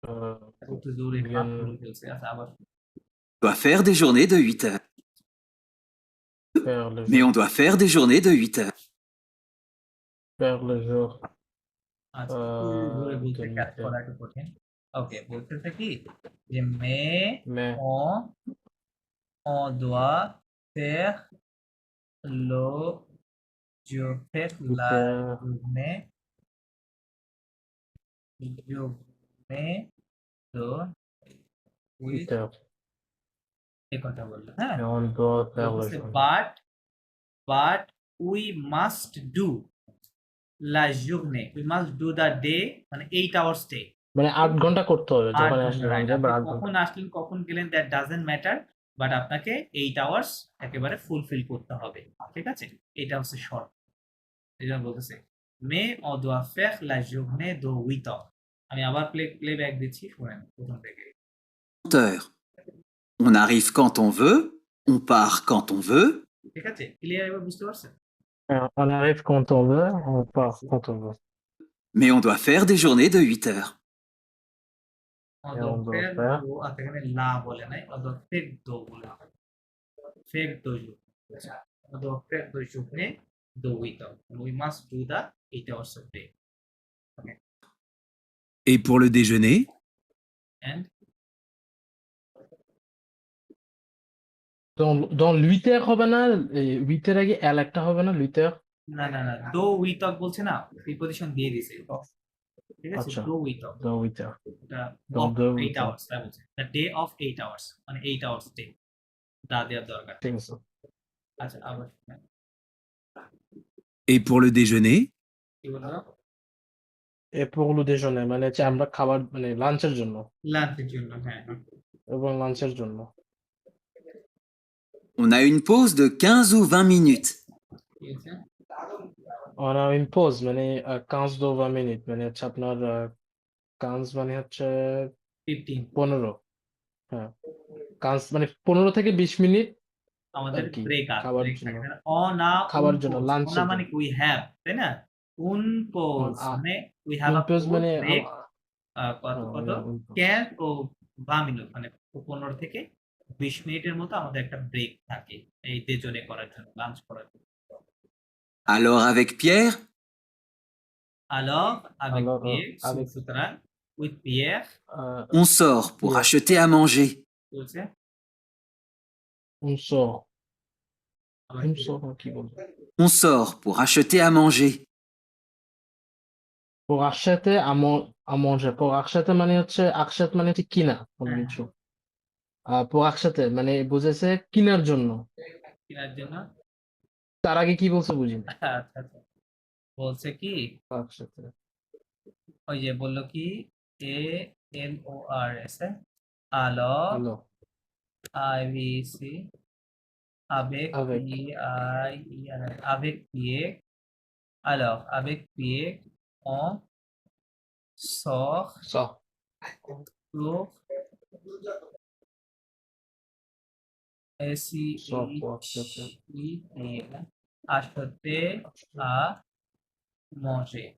আহ, একটু জোরে bien, কাজ করে ফেলছে। আচ্ছা, আবার On doit faire des journées de 8 heures. faire le Mais jour on doit faire des journées de 8 heures. faire le jour আচ্ছা, একটু জোরে বলতে de ক্যাচ huit করা heures. একটু কঠিন। ওকে, বলতেছে কি যে মে mais on doit faire le faire 8 la heures journée de 8 heures এই কথা বললো, হ্যাঁ। mais on doit faire le jour but we must do la journée, we must do the day, মানে 8 hours day। মানে 8 ঘন্টা করতে হবে 8 যখন ঘন্টা, আসলে right। যাবে আপনি 8 কখন ঘন্টা আসলেন কখন গেলেন দ্যাট ডাজন্ট ম্যাটার, বাট আপনাকে 8 আওয়ার্স একেবারে ফুলফিল করতে হবে, ঠিক আছে। এটা হচ্ছে শর্ট। এই জন্য বলতেছে মে on doit faire la journée de 8 heures। আমি আবার প্লে ব্যাক দিচ্ছি, শুনেন প্রথম থেকে। 8 heures. On arrive quand on veut. On part quand on veut. ঠিক আছে, ক্লিয়ার এবার বুঝতে পারছেন? on arrive quand on veut on part quand on veut Mais on doit faire des journées de 8 heures. on Et doit on doit faire faire do, আচ্ছা এখানে লা বলে নাই, on doit faire do বলে, faire do journée, আচ্ছা on doit faire do journée de 8 heures, we must do the 8 hours of day, Et pour le déjeuner, and dans 8 heures হবে না 8 এর আগে এল একটা হবে না 8 heures না না না, দো উই টক বলছে না, প্রিপজিশন দিয়ে দিছে, ঠিক আছে। আচ্ছা though we talk, dans 8 heures এটা Dans of the 8 week hours তাই বলছে, দ্য ডে অফ 8 আওয়ার্স, মানে 8 আওয়ার্স ডে, দা দেওয়ার দরকার। ঠিক আছে আচ্ছা, আবার শুনেন। et pour le déjeuner, কি বললো? et pour le déjeuner মানে হচ্ছে আমরা খাবার মানে লাঞ্চের জন্য লাঞ্চের জন্য, হ্যাঁ। এবং লাঞ্চের জন্য On a une pause de 15 ou 20 minutes. ঠিক আছে, on a une pause মানে 15 ou 20 minutes মানে হচ্ছে আপনার 15 মানে হচ্ছে 15 15 হ্যাঁ 15 মানে 15 থেকে 20 মিনিট আমাদের আর কি, ব্রেক আছে, খাবার ব্রেক জন্য। থাকে। অ না খাবার উন জন্য, পোজ, লাঞ্চের না মানে জন্য। উই হ্যাভ, তাই না? উন পোজ মানে we have a Une pause মানে ব্রেক, কত হ্যাঁ, কত une pause। 15 ও 20 মিনিট, মানে 15 থেকে 20 মিনিটের মতো আমাদের একটা ব্রেক থাকে এই déjeuner করার জন্য, লাঞ্চ করার জন্য। Alors avec Pierre, Alors avec Alors, Pierre, avec সুতরাং with Pierre euh, on sort pour Pierre. acheter à manger. বলছে on sort. আবার On কি sort কি বলবো? On sort pour acheter à manger. Pour acheter à manger. Pour acheter মানে হচ্ছে আখসাত মানে হচ্ছে কিনা কোনো হ্যাঁ, কিছু। pour acheter মানে বুঝেছে কিনার জন্য। কেনার জন্য। তার আগে কি বলছে বুঝিনি। আচ্ছা আচ্ছা, বলছে কি acheter. ওই যে বললো কি ALORS alors Alors, IVC avec avec avec Pierre, alors avec Pierre on sort ça. pour Sort pour acheter. acheter à manger,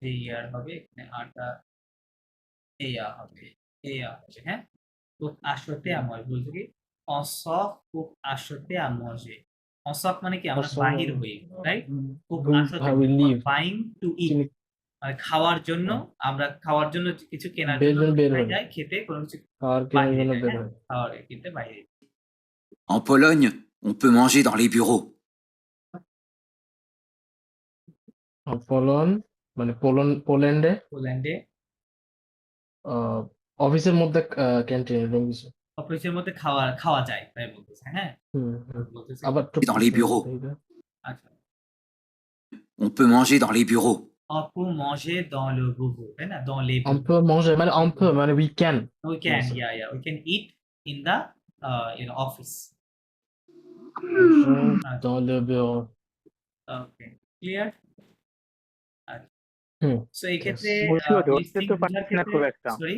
এই আর হবে এখানে আটা হবে হ্যাঁ। pour acheter à manger বলতে কি on sort pour acheter à manger, on sort মানে কি আমরা Ensemble, বাহির হই, right? pour acheter we leave. buying to eat, মানে খাওয়ার জন্য, আমরা খাওয়ার জন্য কিছু কেনার বের জন্য জন্য বের কোথায় হই। যাই, খেতে কোনো কিছু খাওয়ার কেনার বাইরে জন্য যাই, বের হ্যাঁ, হই। খাওয়ার কিনতে বাইরে যাই। En Pologne, on peut manger dans les bureaux. মানে পোল্যান্ডে পোল্যান্ডে অফিসের মধ্যে ক্যান্টিন এরকম কিছু। অফিসের মধ্যে খাওয়া যায় তাই বলতেছে, হ্যাঁ বলতেছে আবার Dans les bureaux. আচ্ছা On peut manger dans les bureaux. on peut manger dans le bureau, তাই না, dans les on peut manger মানে on peut মানে we can. we can, Yes. we can eat in the office. dans le bureau. Okay clear. Hmm so এই ক্ষেত্রে বলছি ধরতে তো পারছি না খুব একটা। সরি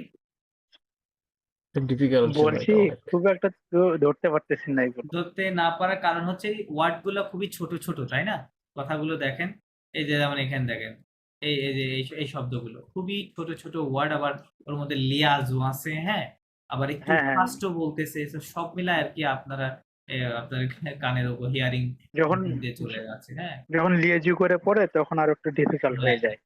ডিফিকাল্ট ছিল বলছি এটা অনেক। খুব একটা তো ধরতে পারতেছি না এগুলো। ধরতে না পারার কারণ হচ্ছে ওয়ার্ড গুলো খুবই ছোট ছোট, তাই না? কথাগুলো দেখেন, এই যে যেমন এখানে দেখেন এই যে এই শব্দগুলো খুবই ছোট ছোট ওয়ার্ড, আবার ওর মধ্যে লিয়াজও আছে, হ্যাঁ, আবার একটু হ্যাঁ, হ্যাঁ। ফাস্টও বলতেছে, তো সব মিলায় আর কি আপনারা আপনাদের কানের উপর হিয়ারিং যখন দিয়ে চলে যাচ্ছে, হ্যাঁ। যখন লিয়েজু করে পড়ে তখন আর একটু ডিফিকাল্ট হয়ে যায়।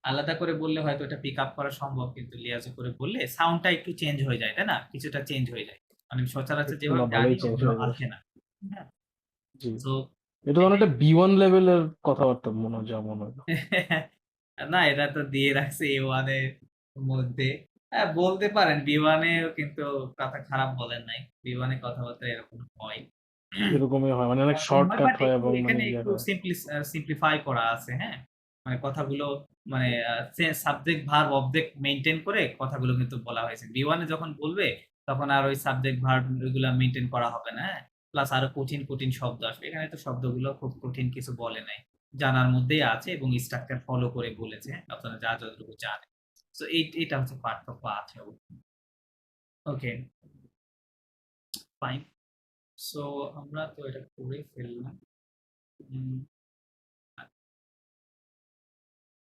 আলাদা করে বললে হয়তো এটা পিক আপ করা সম্ভব, কিন্তু লিয়াজো করে বললে সাউন্ডটা একটু চেঞ্জ হয়ে যায়, তাই না? কিছুটা চেঞ্জ হয়ে যায়, মানে সচরাচর একটু যেভাবে না ভালোই জানি চেঞ্জ ওগুলো হয়ে যায়। আসে না, হ্যাঁ। জি তো এটা অনেকটা B1 লেভেলের কথাবার্তা মনে হয় যা মনে হয়। না এটা তো দিয়ে রাখছে A1 এর মধ্যে, হ্যাঁ বলতে পারেন B1 এ, কিন্তু কথা খারাপ বলেন নাই, B1 এ কথাবার্তা এরকম হয়, এরকমই হয় মানে অনেক এরকম হয়, শর্টকাট বাট হয় একটু এবং মানে এখানে ইয়ে একটু হয়। সিম্পলিফাই করা আছে, হ্যাঁ, মানে কথাগুলো মানে সাবজেক্ট ভার্ব অবজেক্ট মেইনটেইন করে কথাগুলো কিন্তু বলা হয়েছে। B1 এ যখন বলবে তখন আর ওই সাবজেক্ট ভার্ব এগুলা মেইনটেইন করা হবে না, হ্যাঁ, প্লাস আরো কঠিন কঠিন শব্দ আসবে। এখানে তো শব্দগুলো খুব কঠিন কিছু বলে নাই, জানার মধ্যেই আছে এবং স্ট্রাকচার ফলো করে বলেছে, হ্যাঁ, আপনারা যা যতটুকু জানেন। সো এইটা হচ্ছে পার্থক্য আছে। ওকে ফাইন, সো আমরা তো এটা করে ফেললাম।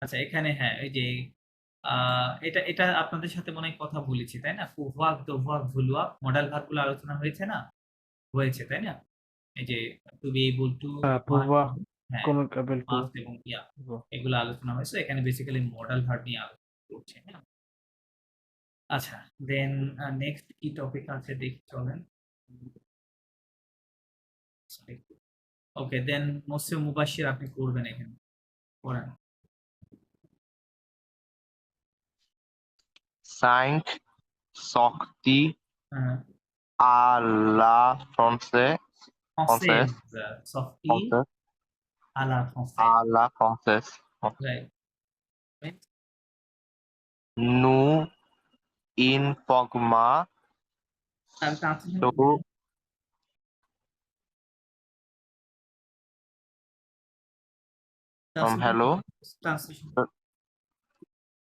আচ্ছা এখানে হ্যাঁ এই যে এটা এটা আপনাদের সাথে মনে হয় কথা বলেছি, তাই না? ফুভাগ দোভাগ ভুলুয়া মডেল ভার্বগুলো আলোচনা হয়েছে না? হয়েছে তাই না? এই যে to be able to, pouvoir হ্যাঁ, comme capable to মাস্ট এবং এগুলো আলোচনা হয়েছে। এখানে বেসিক্যালি মডেল ভার্ব নিয়ে আলোচনা করছে, হ্যাঁ। আচ্ছা দেন নেক্সট কি টপিক আছে দেখি চলেন। ওকে দেন মোসে মুবাশির আপনি করবেন এখানে, করেন। 5 sorties হ্যাঁ à la française, française, sortie française, à la française, à la française. right? Nous informa I'm translation. to hello. Translation.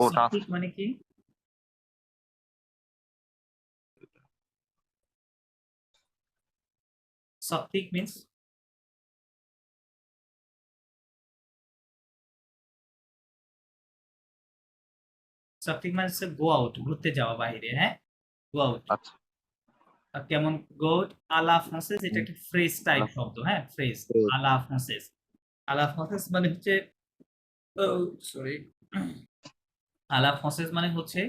Oh, সঠিক মানে কি? সঠিক means সঠিক মানে হচ্ছে গো আউট, ঘুরতে যাওয়া বাইরে, হ্যাঁ, গো আউট। আচ্ছা কেমন গুড আলা ফ্রান্সেস এটা একটা ফ্রেজ টাইপ শব্দ, হ্যাঁ ফ্রেজ Phrase. আলা ফ্রান্সেস। আলা ফ্রান্সেস মানে হচ্ছে সরি আলা ফ্রান্সেস মানে হচ্ছে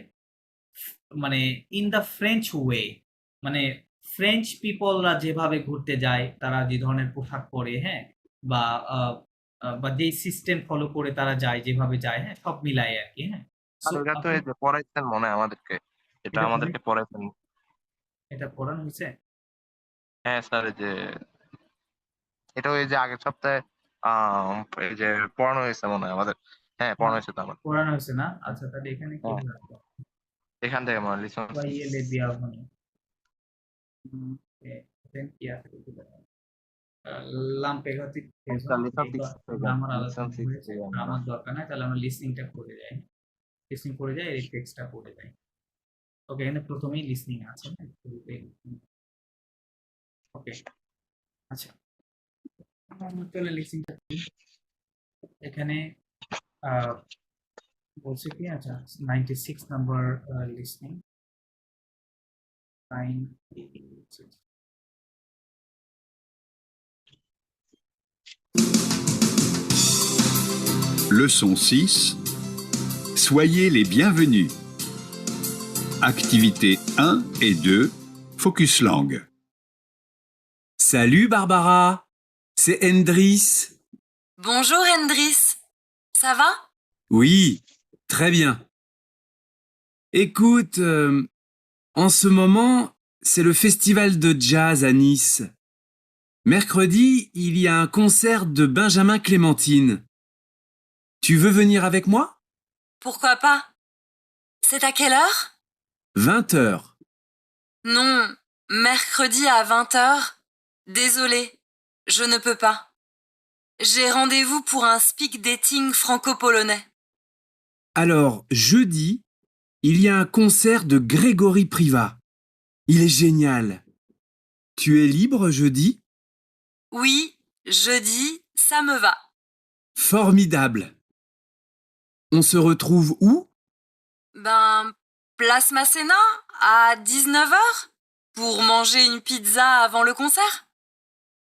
মানে ইন দ্য ফ্রেঞ্চ ওয়ে, মানে ফ্রেঞ্চ পিপলরা যেভাবে ঘুরতে যায়, তারা যে ধরনের পোশাক পরে, হ্যাঁ, বা বা যে সিস্টেম ফলো করে তারা যায়, যেভাবে যায়, হ্যাঁ, সব মিলায় আর কি, হ্যাঁ। আর সো এটা তো এই যে পড়াইছেন মনে হয় আমাদেরকে, এটা এটা আমাদেরকে পড়াইছেন। এটা পড়ানো হয়েছে। হ্যাঁ স্যার, এই যে এটা ওই যে আগের সপ্তাহে আহ এই যে পড়ানো হয়েছে মনে হয় আমাদের। হ্যাঁ পড়ানো হয়েছে তো আমার। পড়ানো হয়েছে না? আচ্ছা, তাহলে এখানে কি হ্যাঁ, রাখবো? এখান থেকে মনে হয় লিসন Soyez bienvenus. Then কি আছে দেখি দাঁড়াও। লাম্পেগাতিক লিসন গ্রামার লিসন আলোচনা হয়েছে, আমার দরকার নাই, তাহলে আমরা লিসনিংটা করে যাই, লিসনিং করে যাই, এই টেক্সটটা পড়ে যাই। ওকে, এখানে প্রথমেই লিসনিং আছে, ওকে আচ্ছা, চলে লিসনিংটা এখানে বলছে কি, আচ্ছা 96 number listening 96। Leçon 6. Soyez les bienvenus. Activités 1 et 2. Focus langue. Salut Barbara, c'est Hendris. Bonjour Hendris, ça va? Oui, très bien. Écoute, en ce moment, c'est le festival de jazz à Nice. Mercredi, il y a un concert de Benjamin Clémentine. Tu veux venir avec moi? Pourquoi pas? C'est à quelle heure? 20 heures. Non, mercredi à 20 heures. Désolée, je ne peux pas. J'ai rendez-vous pour un speak dating franco-polonais. Alors, jeudi, il y a un concert de Grégory Privat. Il est génial. Tu es libre jeudi? Oui, jeudi, ça me va. Formidable. On se retrouve où? Ben, place Masséna, à 19 heures, pour manger une pizza avant le concert?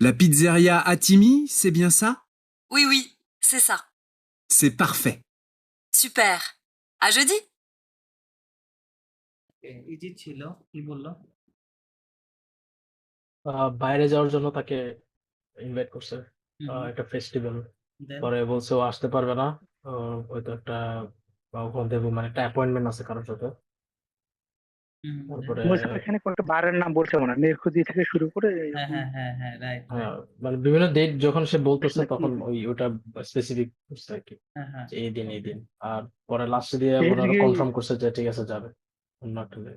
La pizzeria Atimi, c'est bien ça? Oui, oui, c'est ça. C'est parfait. Super. À jeudi. Easy ছিল, কি বললো? বাইরে যাওয়ার জন্য তাকে ইনভাইট করছে হুম, একটা ফেস্টিভ্যাল। then? পরে বলছে ও আসতে পারবে না, হয়তো একটা ওখান থেকে মানে একটা অ্যাপয়েন্টমেন্ট আছে কারোর সাথে। হুম, তারপরে বলছে এখানে কয়েকটা বারের নাম বলছে মনে হয়, মেরকুদি থেকে শুরু করে হ্যাঁ হ্যাঁ হ্যাঁ হ্যাঁ, রাইট, হ্যাঁ, মানে বিভিন্ন ডেট যখন সে বলতেছে তখন ওটা স্পেসিফিক করছে আর কি, হ্যাঁ হ্যাঁ, যে এই দিন এই দিন। আর পরে লাস্টে দিয়ে এই মনে হয় দিকে- কনফার্ম করছে যে ঠিক আছে যাবে অন্য একটা দিন।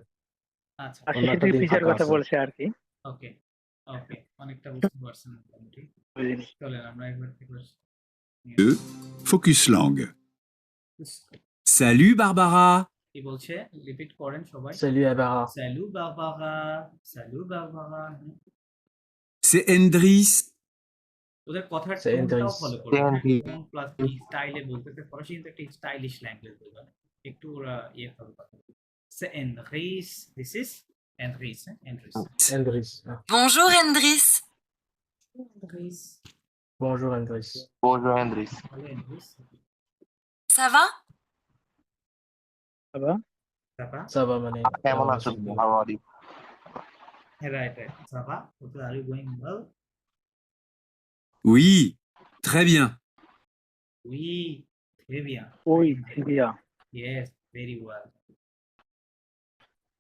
আচ্ছা, আর অন্য শেষের একটা দিকে দিন পিজার ফাঁকা কথা আছে। বলছে আর কি ওকে ওকে, অনেকটা বুঝতে পারছেন মোটামুটি। ওই জিনিস। চলেন আমরা একবার থেকে 2. Focus langue. Salut Barbara. কি বলছে, রিপিট করেন সবাই। Salut Abara. স্যালু বাবারা, স্যালু বাবারা। C'est Hendris. ওদের কথার Say টোনটাও Andres. ফলো করবে, Andres. টোন প্লাস স্টাইলে বলতেছে, ফরাসি কিন্তু একটা স্টাইলিশ ল্যাঙ্গুয়েজ বলবে, একটু ওরা ইয়ে করবে কথা। সে Andres, this is Andres, Andres, Andres. Bonjour Hendris. Andres, Bonjour Andres. Bonjour Hendris. ভালো এন্ড্রিস, Ça va? বাবা সাবা, Ça va মানে কেমন কেমন আছো? আছেন? How are you? Right right, সাবা, okay, are you going well? Oui, très bien. উই, très bien, ওই সিরিয়া yes, very well.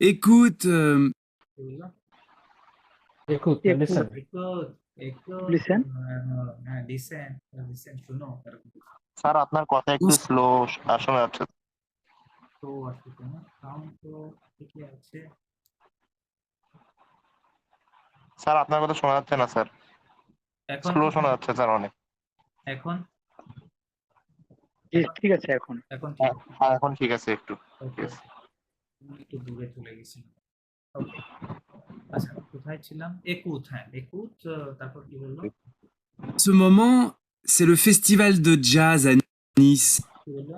Écoute, কি বললো? Écoute, Écoute. listen. Écoute, écoute, Listen. হ্যাঁ, listen, listen, শুনো, এরকম স্যার আপনার কথা একটু স্লো শোনা যাচ্ছে। তো আসছে না, সাউন্ড তো ঠিকই আছে। স্যার আপনার কথা শোনা যাচ্ছে না স্যার, এখন স্লো শোনা যাচ্ছে স্যার অনেক। এখন জি, ঠিক আছে এখন এখন ঠিক আছে? হ্যাঁ এখন ঠিক আছে একটু। ওকে, একটু দূরে চলে গেছি। ওকে, আচ্ছা, কোথায় ছিলাম? একুত, হ্যাঁ একুত, তারপর কি বললো? en ce moment, c'est le festival de jazz à Nice. কি বললো?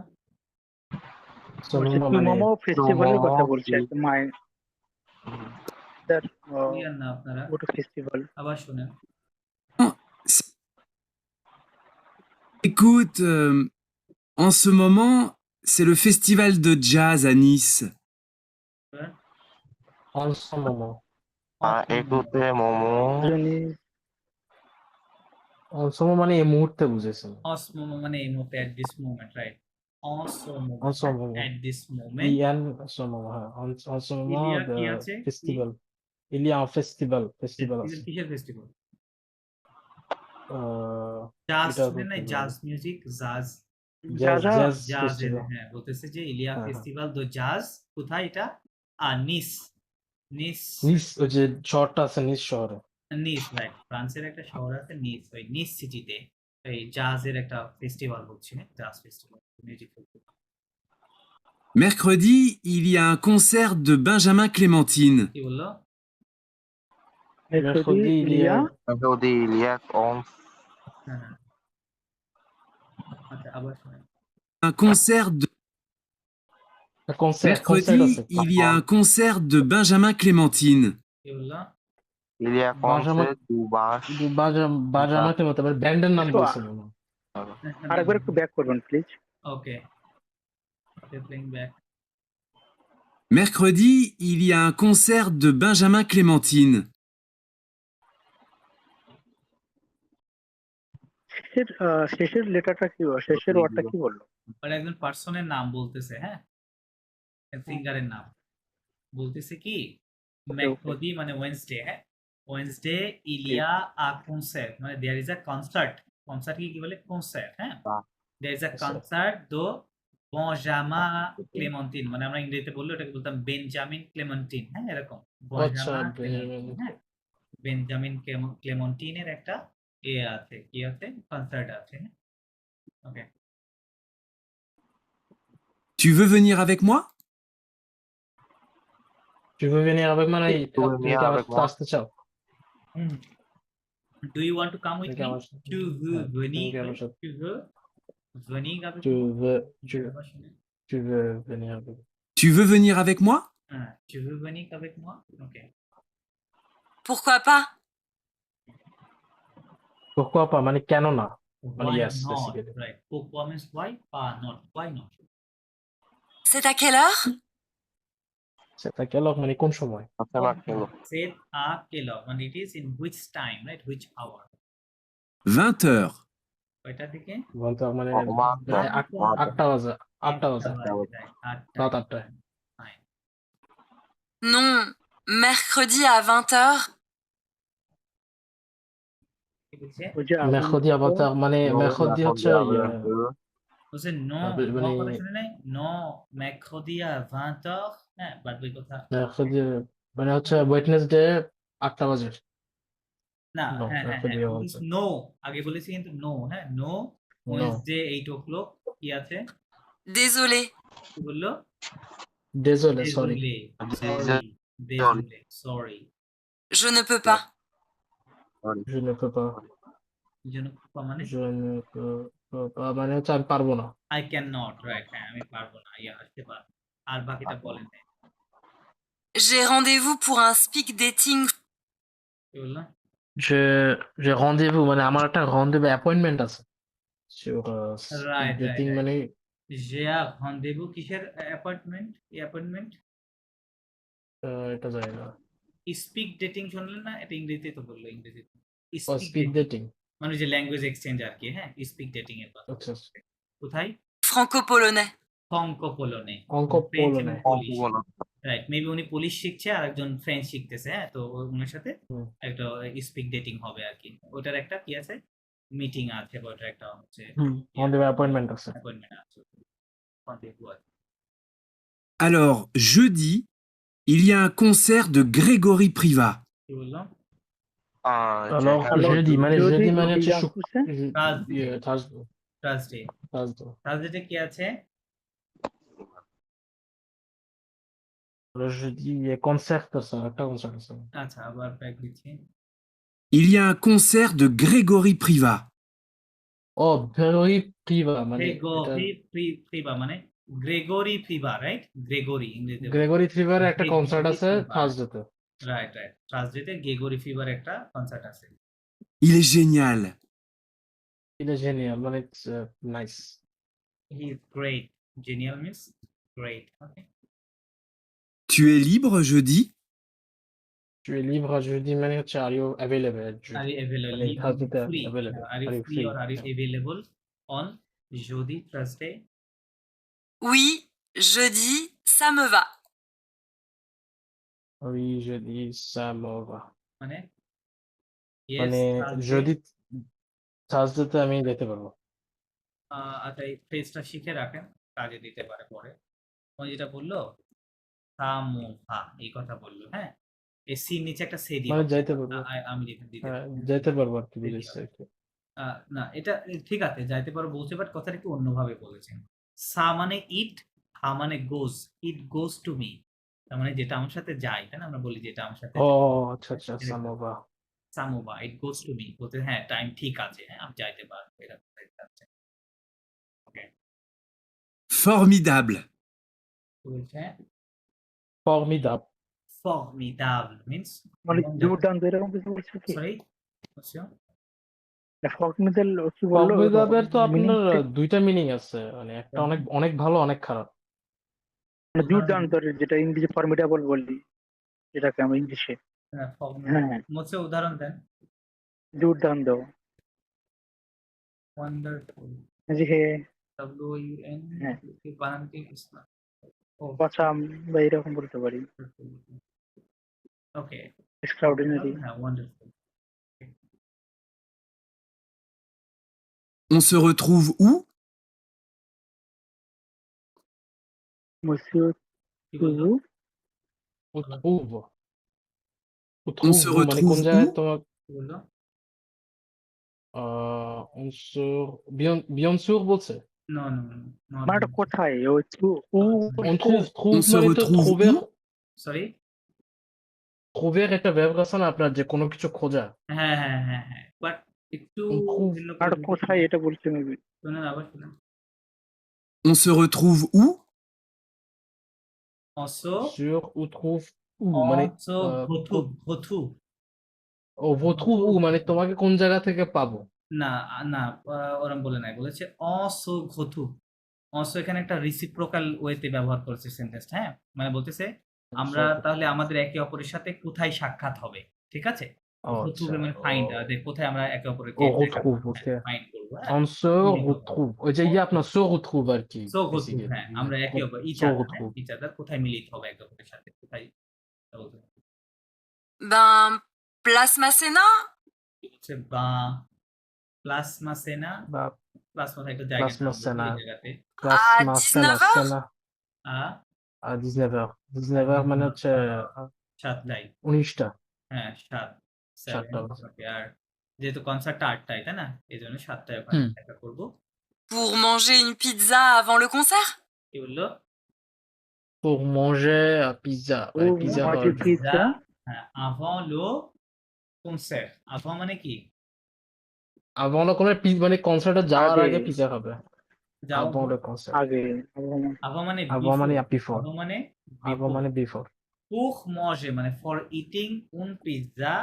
So, বলছে মানে মোমো ফেস্টিভ্যালের কথা মোমো বলছে আর কি, that ক্লিয়ার না আপনারা go to festival. আবার শুনেন Écoute, en ce moment, c'est le festival de jazz à Nice. Also momo. একুতে momo Johnny, Also মানে এই মুহূর্তে বুঝেছেন। অসমোমো মানে এই মুহূর্তে at this moment, right? অসমোমো Also momo. at this moment Ian also momo, হ্যাঁ। Also momo ইলিয়া কি the আছে? festival. Il y a un festival festival আছে। কিসের ফেস্টিভ্যাল? এটা জাজ শুনেন বলতে নাই? পারবো। জাজ মিউজিক, জাজ Jazz Jaza, jazz জাজের festival. হ্যাঁ বলতেছে যে ইলিয়া হ্যাঁ, হ্যাঁ। ফেস্টিভ্যাল দো জাজ কোথায় এটা? নিস নিস নিস ওই যে শহরটা আছে নিস শহরে। নিস রাইট, ফ্রান্সের একটা শহর আছে নিস, ওই নিস সিটিতে এই জাজের একটা ফেস্টিভ্যাল হচ্ছে, জাজ festival music festival. Mercredi, il y a un concert de Benjamin Clémentine. কি বললো? Mercredi, il y a যদি ইলিয়াক অন হ্যাঁ আচ্ছা আবার শুনেন Un concert de un concert Mercredi, আছে। il y a un concert de Benjamin Clémentine. কি বললো? ইলিয়াক বাজামা- অনসে দুবাস বাজামাতে মতো আবার ব্যান্ডের নাম একটু বলছেন মনে হয়। আরেকবার একটু ব্যাক করবেন please. Okay playing back. Mercredi, il y a un concert de Benjamin Clémentine. শেষের লেটারটা কি বললো? শেষের ওয়ার্ডটা কি বললো? আর একজন পার্সনের নাম বলতেছে, হ্যাঁ সিঙ্গারের নাম বলতেছে কি মেকোদি মানে ওয়েনসডে, হ্যাঁ ওয়েনসডে ইলিয়া আ কনসার্ট মানে there is a concert, concert কি বলে? কনসার্ট, হ্যাঁ দেয়ার ইজ আ কনসার্ট দো বনজামা ক্লেমেন্টিন, মানে আমরা ইংরেজিতে বললে ওটাকে বলতাম বেঞ্জামিন ক্লেমেন্টিন, হ্যাঁ এরকম আচ্ছা, বনজামা ক্লেমেন্টিন, হ্যাঁ বেঞ্জামিন ক্লেমেন্টিনের একটা আছে, কি আছে? কনসার্ট আছে, হ্যাঁ ওকে। Tu veux venir avec moi? Tu veux venir avec moi? Tu veux তুমি venir কি আমার avec সাথে moi? আসতে চাও? Do you want to come with তুমি কি me? আমার সাথে- Tu veux হ্যাঁ, venir? তুমি কি আমার সাথে- Tu veux venir avec Tu moi? veux Tu veux শুনে? tu veux venir avec Tu veux venir avec moi? হ্যাঁ, tu veux venir avec moi? Ok. Pourquoi pas? Pourquoi pas মানে কেন না? মানে Why yes, not? basically. Right. Pourquoi means why? Pas not. Why not? C'est à quelle heure? সেটা কেন মানে কোন সময়? আচ্ছা রাখলো C'est à quelle heure? And it is in which time, right? Which hour? 20 heures. কয়টা থেকে? বলতে মানে বারোটা। আটটা বাজে। আটটা বাজে। right, আটটা। রাত আটটায়। Fine. Non, mercredi à 20h. কি বলছে? ওই যে মেখদি আবাতার মানে মেখদি হচ্ছে ইয়ে, বলছে no, মানে no কথা শুনে নাই? No, mercredi à 20h. হ্যাঁ, বাদ বাকি কথা। মেখদি মানে হচ্ছে ওয়েডনেসডে 8টা বাজে। না, No, হ্যাঁ, হ্যাঁ, mercredi হ্যাঁ, à বলিস no, আগে বলেছি কিন্তু no, হ্যাঁ, no, Wednesday 8 o'clock, কি আছে? Désolé. কি বললো? Désolé, sorry. Désolé, sorry. Je ne peux pas. Je ne peux pas. Je ne peux pas মানে? Je ne peux pas মানে হচ্ছে আমি পারবো না। I cannot, right, হ্যাঁ, আমি পারবো না, ইয়া আসতে পারবো। আর বাকিটা বলেন নাই। J'ai rendez-vous pour un speak dating. কি বললো? যে rendez-vous মানে আমার একটা rendez-vous appointment আছে। sur Right, dating right. মানে J'ai un rendez-vous কিসের অ্যাপয়েন্টমেন্ট? এই অ্যাপয়েন্টমেন্ট এটা জানি না। স্পিক ডেটিং শুনলেন না? এটা ইংরেজিতে তো বললো, ইংরেজিতে। ও স্পিড ডেটিং। মানে যে ল্যাঙ্গুয়েজ এক্সচেঞ্জ আর কি, হ্যাঁ স্পিক ডেটিং এর কথা। আচ্ছা কোথায়? Franco-polonais. ফ্রাঙ্কোপোলনে। ফ্রাঙ্কোপোলনে। রাইট, মেবি উনি পুলিশ শিখছে আর একজন ফ্রেঞ্চ শিখতেছে, হ্যাঁ তো ওনার সাথে হুম। একটা স্পিক ডেটিং হবে আর কি। ওটার একটা কি আছে? মিটিং আছে বা ওটার একটা হচ্ছে rendez-vous appointment আছে। অ্যাপয়েন্টমেন্ট আছে। Rendez-vous আছে। Alors, jeudi, il y a un concert de Grégory Privat. কি বললাম? alors jeudi মানে jeudi মানে হচ্ছে Thursday. Thursday. Thursday. Thursday কি আছে? Le jeudi concert আছে, একটা concert আছে। আচ্ছা, আবার ব্যাক দিচ্ছি। Il y a un concert de Grégory Privat. ও Grégory Privat মানে গ্রেগরি প্রিভা মানে গ্রেগরি প্রিভা, রাইট? গ্রেগরি ইংরেজিতে। গ্রেগরি প্রিভার একটা Grégory কনসার্ট আছে Privat. থার্সডেতে। রাইট রাইট থার্সডেতে গেগরি ফিভার একটা কনসার্ট আছে Il est génial. Il est génial, মানে it's nice. He is great জেনিয়াল means great okay Tu es libre jeudi? Tu es libre jeudi, মানে হচ্ছে are you available আর jeudi? ইউ অ্যাভেলেবল মানে থার্সডেতে free available. Are you Are you free free? Or are you Yeah. Available on jeudi thursday Oui, jeudi, ça me va. Oui, jeudi, ça me va. মানে ইয়েস মানে যদি থার্সডেতে আমি যেতে পারবো। আচ্ছা এই ফ্রেজটা শিখে রাখেন কাজে দিতে পারে পরে ও যেটা বললো সামোভা এই কথা বললো হ্যাঁ এই সির নিচে একটা সে দিয়ে মানে যাইতে পারবো। আমি যেটা দিতে হ্যাঁ, যাইতে পারবো আর কি দিতে বুঝেছি হবে। আর কি। না এটা ঠিক আছে যাইতে পারো বলছে বাট কথাটা একটু অন্যভাবে বলেছেন সা মানে ইট হা মানে গোজ ইট গোজ টু মি তার মানে যেটা আমার সাথে যায় তাই না আমরা বলি যেটা আমার সাথে ও আচ্ছা আচ্ছা, সামোভা। সামোভা ইট গোজ টু মি বলতে হ্যাঁ টাইম ঠিক আছে হ্যাঁ আমি যাইতে পারবো এটা বোঝাচ্ছে। Formidable. তো বলছে Formidable. formidable means মানে দুর্দান্ত এরকম কিছু বলছে কি? সরি ফর্মিদাল কি বললো? Formidable তো Meaning আপনার টা- দুইটা মিনিং আছে, মানে একটা অনেক অনেক ভালো অনেক খারাপ। মানে দুর্দান্ত যেটা ইংরেজি ফর্মিডেবল বলি যেটাকে আমরা ইংলিশে। হ্যাঁ মুঝে উদাহরণ দেন দুর্দান্ত ওয়ান্ডারফুল যে WUN হ্যাঁ। কি বানান কি ইসলাম ও কথা বা এরকম বলতে পারি। ওকে এক্সট্রাঅর্ডিনারি। হ্যাঁ wonderful On se retrouve où? monsieur কি বললো Où trouve? Où On se trouve-vous? মানে কোন retrouve জায়গায় où? তোমার কি বললো on se bien sûr বলছে? নো নো নো মানে এটা কোথায় ওই উ On trouve On se মানে তো retrouve trouver où? Sorry trouver একটা verb আছে না আপনার, যে কোনো কিছু খোঁজা। হ্যাঁ হ্যাঁ হ্যাঁ হ্যাঁ বাট একটু On trouve ভিন্ন আর এটা কোথায় এটা বলছে মেবি। শুনেন আবার শুনেন On se retrouve où? অসো sur où trouve où মানে অসো ঘথু ঘথু ও vous trouve où মানে তোমাকে কোন জায়গা থেকে পাবো। না না ওরম বলে নাই বলেছে অসো ঘথু অসো এখানে একটা রিসিপ্রোকাল ওয়েতে ব্যবহার করেছে সেন্টেন্স হ্যাঁ মানে বলতেছে আমরা তাহলে আমাদের একে অপরের সাথে কোথায় সাক্ষাৎ হবে ঠিক আছে ঘথু মানে ফাইন্ড কোথায় আমরা একে অপরকে On retrouve, ok. ফাইন্ড করব On se retrouve ওই যে ইয়ে আপনার se retrouve আর কি। সো ঘথু basically। হ্যাঁ আমরা একে অপর each Se other retrouve। Each other কোথায় মিলিত হবে একে অপরের সাথে কোথায় বলতে হবে। Ben, place Masséna? হচ্ছে বা প্লাসমা সেনা বা প্লাসমা একটা জায়গা Place Masséna। এই জায়গাতে place À Masséna, 19 heures? Séna আ à 19h 19h মানে হচ্ছে 7টায় 19টা। হ্যাঁ 7 সাতটা। ওকে আর যেহেতু কনসার্টটা 8টায় তাই না এই জন্য 7টায় ওখানে হুম। দেখা করবো Pour manger une pizza avant le concert? কি বললো pour manger pizza মানে Pour pizza manger খাওয়ার জন্য। pizza? হ্যাঁ avant le concert avant মানে কি avant le concert মানে কনসার্টে যাওয়ার আগে। আগে পিজা খাবে। যাও avant le concert আগে avant মানে avant মানে before avant মানে avant মানে before pour manger মানে for eating un pizza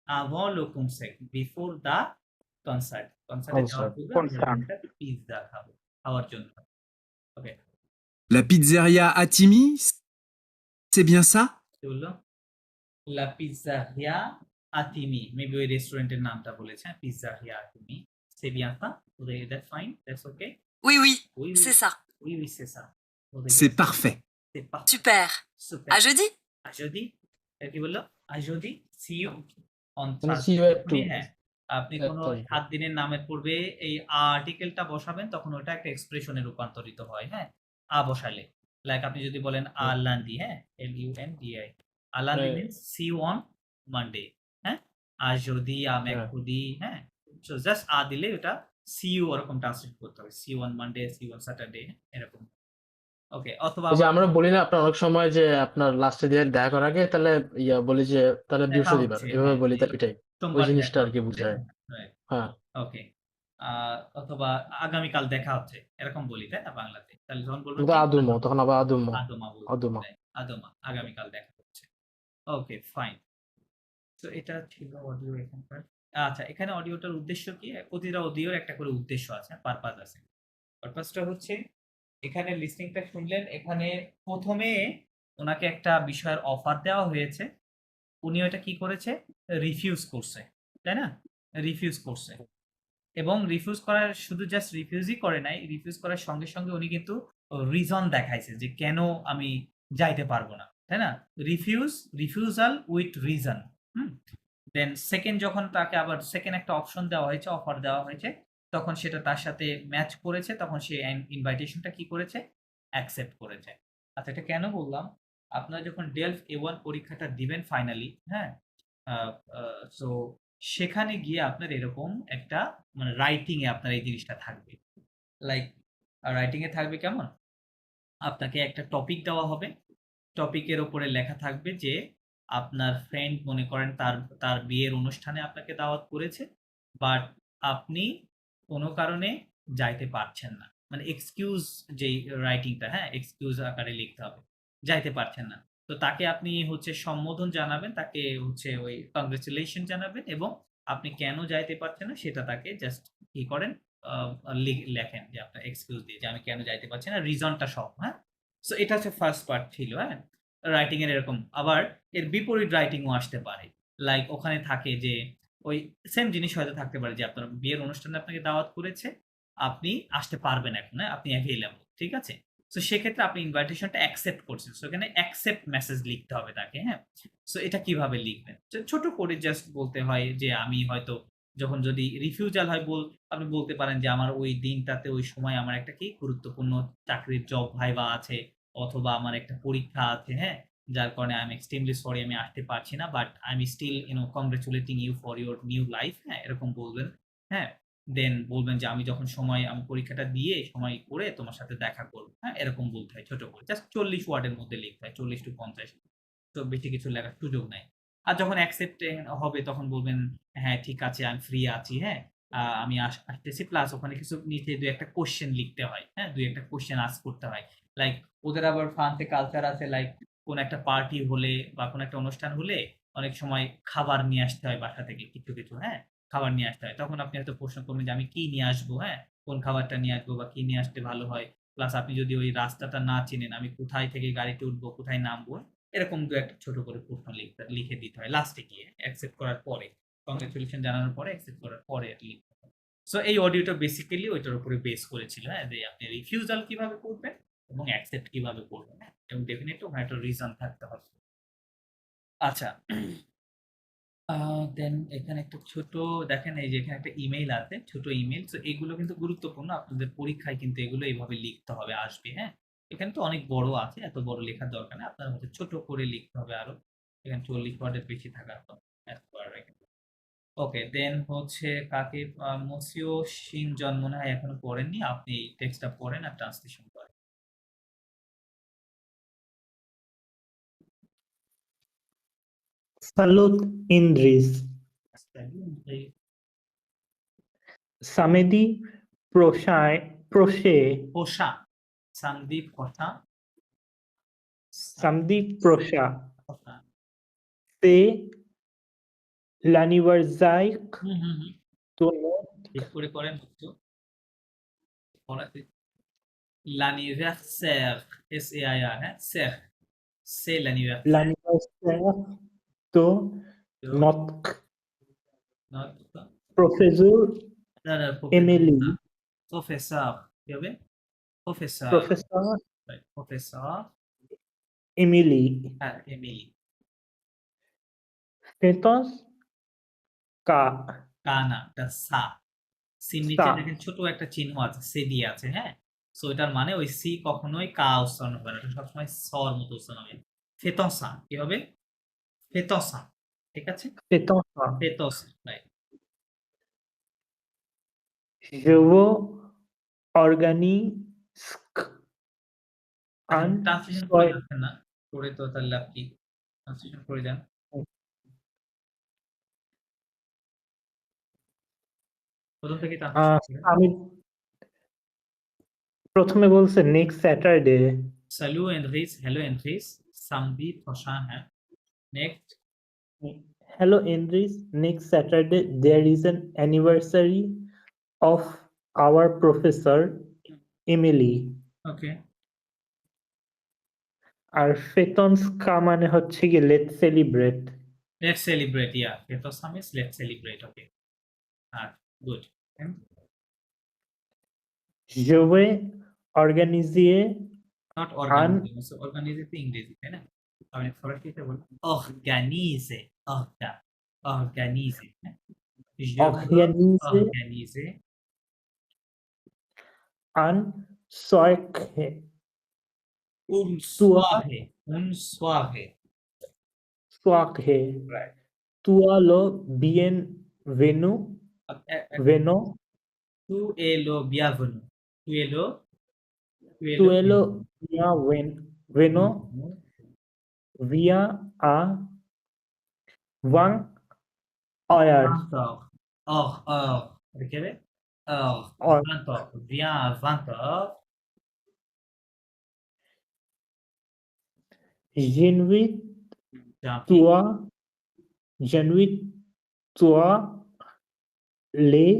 avant le concert before the concert কনসার্টে যাওয়ার পূর্বে Concert. আমরা একটা পিৎজা খাবো খাওয়ার জন্য ওকে La pizzeria Atimi? C'est bien ça? কি বললো লা পিজ্জারিয়া আতিমি মেবি ওই রেস্টুরেন্টের নামটা বলেছে পিজ্জারিয়া আতিমি সে bien ça that's fine that's okay Oui, oui, oui c'est ça. oui oui c'est ça C'est parfait. c'est parfait Super. super À jeudi? à jeudi এর কি বললো à jeudi see you on মানে Thursday see you at two। হ্যাঁ আপনি At কোনো Thursday। 7 দিনের নামের পূর্বে এই আর্টিকেলটা বসাবেন তখন ওটা একটা এক্সপ্রেশনে রূপান্তরিত হয় হ্যাঁ আ বসালে লাইক আপনি যদি বলেন আ লান্ডি হ্যাঁ LUNDI আলান্ডি Right। Means see you on Monday হ্যাঁ আর যদি মেঘুদি হ্যাঁ সো জাস্ট আ দিলে ওটা সি ইউ ওরকম ট্রান্সলেট করতে হবে see one Monday see one Saturday এরকম ওকে অথবা ওই যে আমরা বলি না আপনার অনেক সময় যে আপনার লাস্টে দিয়ে দেখা করার আগে তাহলে ইয়া বলি যে তাহলে দেখা বৃহস্পতিবার হচ্ছে, এভাবে হ্যাঁ, বলি তা এই এটাই সোমবার ওই জিনিসটা আর দেখা কি হচ্ছে, বুঝায়। right, হ্যাঁ ওকে অথবা আগামীকাল দেখা হচ্ছে এরকম বলি তাই না বাংলাতে তাহলে যখন বলবো কিন্তু আদুমো তখন আবার আদুমো আদমা বলবো আদমা। right, আদমা আগামীকাল দেখা ওকে, ফাইন। তো এটা ছিল অডিও এখানকার। আচ্ছা, এখানে অডিওটার উদ্দেশ্য কি? প্রতিটা অডিওর একটা করে উদ্দেশ্য আছে, পারপাস আছে। পারপাসটা হচ্ছে এখানে লিসনিংটা শুনলেন, এখানে প্রথমে ওনাকে একটা বিষয়ের অফার দেওয়া হয়েছে, উনি ওটা কি করেছে? রিফিউজ করছে, তাই না? রিফিউজ করছে এবং রিফিউজ করার শুধু জাস্ট রিফিউজই করে নাই, রিফিউজ করার সঙ্গে সঙ্গে উনি কিন্তু রিজন দেখাইছে যে কেন আমি যাইতে পারবো না, তাই না? Refusal with reason. Then second যখন তাকে আবার সেকেন্ড একটা অপশন দেওয়া হয়েছে, অফার দেওয়া হয়েছে, তখন সেটা তার সাথে ম্যাচ করেছে, তখন সে ইনভাইটেশনটা কি করেছে? অ্যাকসেপ্ট করেছে। আচ্ছা, এটা কেন বললাম? আপনারা যখন ডেলফ A1 পরীক্ষাটা দিবেন ফাইনালি, হ্যাঁ? সো সেখানে গিয়ে আপনার এরকম একটা মানে রাইটিং এ আপনার এই জিনিসটা থাকবে। লাইক রাইটিং এ থাকবে কেমন? আপনাকে একটা টপিক দেওয়া হবে। টপিকের উপরে লেখা থাকবে যে আপনার ফ্রেন্ড মনে করেন তার বিয়ের অনুষ্ঠানে আপনাকে দাওয়াত করেছে, বাট আপনি কোনো কারণে যাইতে পারছেন না। মানে এক্সকিউজ যেই রাইটিংটা, হ্যাঁ? এক্সকিউজ আকারে লিখতে হবে। যাইতে পারছেন না। তো তাকে আপনি হচ্ছে সম্বোধন জানাবেন, তাকে হচ্ছে ওই কংগ্রাচুলেশন জানাবেন এবং আপনি কেন যাইতে পারছেন না সেটা তাকে জাস্ট কি করেন? আ লেখেন যে আপনার এক্সকিউজ দিয়ে যে আমি কেন যাইতে পারছি না, রিজনটা সহ, হ্যাঁ? সো এটা হচ্ছে ফার্স্ট পার্ট ছিল, হ্যাঁ? রাইটিং এর এরকম। আবার এর বিপরীত রাইটিং ও আসতে পারে। লাইক ওখানে থাকে যে ওই সেম জিনিস হয়তো থাকতে পারে যে আপনার বিয়ের অনুষ্ঠানে আপনাকে দাওয়াত করেছে, আপনি আসতে পারবেন এখন, হ্যাঁ? আপনি এভেইলেবল, ঠিক আছে? সো সেক্ষেত্রে আপনি ইনভাইটেশনটা অ্যাকসেপ্ট করছেন। সো এখানে অ্যাকসেপ্ট মেসেজ লিখতে হবে তাকে, হ্যাঁ? সো এটা কিভাবে লিখবেন? ছোট করে জাস্ট বলতে হয় যে আমি হয়তো যখন যদি রিফিউজাল হয় আপনি বলতে পারেন যে আমার ওই দিনটাতে ওই সময় আমার একটা কি গুরুত্বপূর্ণ চাকরির জব ভাইভা আছে অথবা আমার একটা পরীক্ষা আছে, হ্যাঁ? যার কারণে আই এম এক্সট্রিমলি সরি আমি আসতে পারছি না। But I am still congratulating you for your new life, হ্যাঁ? এরকম বলবেন, হ্যাঁ? দেন বলবেন যে আমি যখন আমি পরীক্ষাটা দিয়ে সময় করে তোমার সাথে দেখা করব, হ্যাঁ? এরকম বলতে হয় ছোট করে। জাস্ট ৪০ ওয়ার্ডের মধ্যে লিখতে হয়। ৪০ টু ৫০, তো বেশি কিছু লেখার সুযোগ নাই। আর যখন অ্যাকসেপ্ট হবে তখন বলবেন, "হ্যাঁ, ঠিক আছে, আমি ফ্রি আছি, হ্যাঁ? আমি আসতেছি।" প্লাস ওখানে কিছু নিচে ২-১ টা কোয়েশ্চেন লিখতে হয়, হ্যাঁ? ২-১ টা কোয়েশ্চেন আস্ক করতে হয়। লাইক ওদের আবার ফ্রান্সে কালচার আছে, লাইক কোন একটা পার্টি হলে বা কোন একটা অনুষ্ঠান হলে অনেক সময় খাবার নিয়ে আসতে হয় বাসা থেকে কিছু, হ্যাঁ? খাবার নিয়ে আসতে হয়। তখন আপনি হয়তো প্রশ্ন করবেন যে, "আমি কি নিয়ে আসবো?" হ্যাঁ? কোন খাবারটা নিয়ে আসবো বা কি নিয়ে আসলে ভালো হয়? প্লাস আপনি যদি ওই রাস্তাটা না চিনেন, আমি কোথায় থেকে গাড়িতে উঠবো, কোথায় নামবো? এরকম ২-১ টা ছোট করে প্রশ্ন লিখে দিতে হয় লাস্টে গিয়ে অ্যাকসেপ্ট করার পরে। কংগ্রাচুলেশন জানানোর পরে অ্যাকসেপ্ট করার পরে লিখতে হয়। সো এই অডিওটা বেসিক্যালি ওইটার উপরে বেস করেছিল, হ্যাঁ? যে আপনি রিফিউজাল কিভাবে করবেন এবং অ্যাকসেপ্ট কিভাবে করবেন, হ্যাঁ? এবং ডেফিনিটলি ওখানে একটা রিজন থাকতে হবে। আচ্ছা। দেন এখানে একটা ছোট দেখেন এই যে এখানে একটা ইমেইল আছে, ছোট ইমেইল। সো এগুলো কিন্তু গুরুত্বপূর্ণ। আপনাদের পরীক্ষায় কিন্তু এগুলো এভাবে লিখতে হবে, আসবে, হ্যাঁ? এখানে তো অনেক বড় আছে, এত বড় লেখার দরকার নেই। আপনার হচ্ছে ছোট করে লিখতে হবে আরো। এখানে ৪০ ওয়ার্ডের বেশি থাকার ওকে, দেন হচ্ছে কাকে মসিও শিনজন মনে হয় এখনো পড়েননি। আপনি টেক্সটটা পড়েন আর ট্রান্সলেশন করেন। Salut Indris. Samedi prochain, পোষা সন্দীপ পোষা samedi prochain, পোষা। c'est l'anniversaire হুম হুম হুম de notre ঠিক করে করেন একটু পড়াতে। l'anniversaire SAIR, হ্যাঁ? c'est l'anniversaire l'anniversaire de de notre notre professeur Emily. Professor কি হবে? Professor, Professeur professor Emily. হ্যাঁ এমিলি। Fêtons কানা এটা সা, সির নিচে sa. দেখেন ছোট একটা চিহ্ন আছে, সে দিয়ে আছে, হ্যাঁ? সো এটার মানে ওই সি কখনোই কা উচ্চারণ হবে না, এটা সবসময় সর মতো উচ্চারণ হবে। ফেতসা কি হবে? ফেতসা, ঠিক আছে? Fêtons sa. ফেতসা, right. Je vous organise un translation করে যাচ্ছেন না, করে তো তাহলে লাভ কি? ট্রান্সলেশন করে যান। প্রথম থেকে ট্রান্সলেশন করেন। আমি প্রথমে বলছে next Saturday. Salut Enris, hello Enris, samedi prochain है Next. Hello, Andres. Next Saturday, there is an anniversary of our professor, Emily. Okay. আর ফেতন্স কা মানে হচ্ছে কি let's celebrate. Let's celebrate. Yeah. Fetosam is let's celebrate. Okay. Good. And Je vais organiser not organize. So organize is ইংরেজি, তাই না? আমি ফরাসিতে বলি organize. Organize. Je veux organiser organiser un soirée. une soirée. Une soirée. Soirée. Right. Toi le bienvenu. Veno. Tu es le bienvenu. Tu es le Tu es le bienvenu. Via a 1 hour. 20h. Ok? 20h. Viens à 20h. J'invite toi les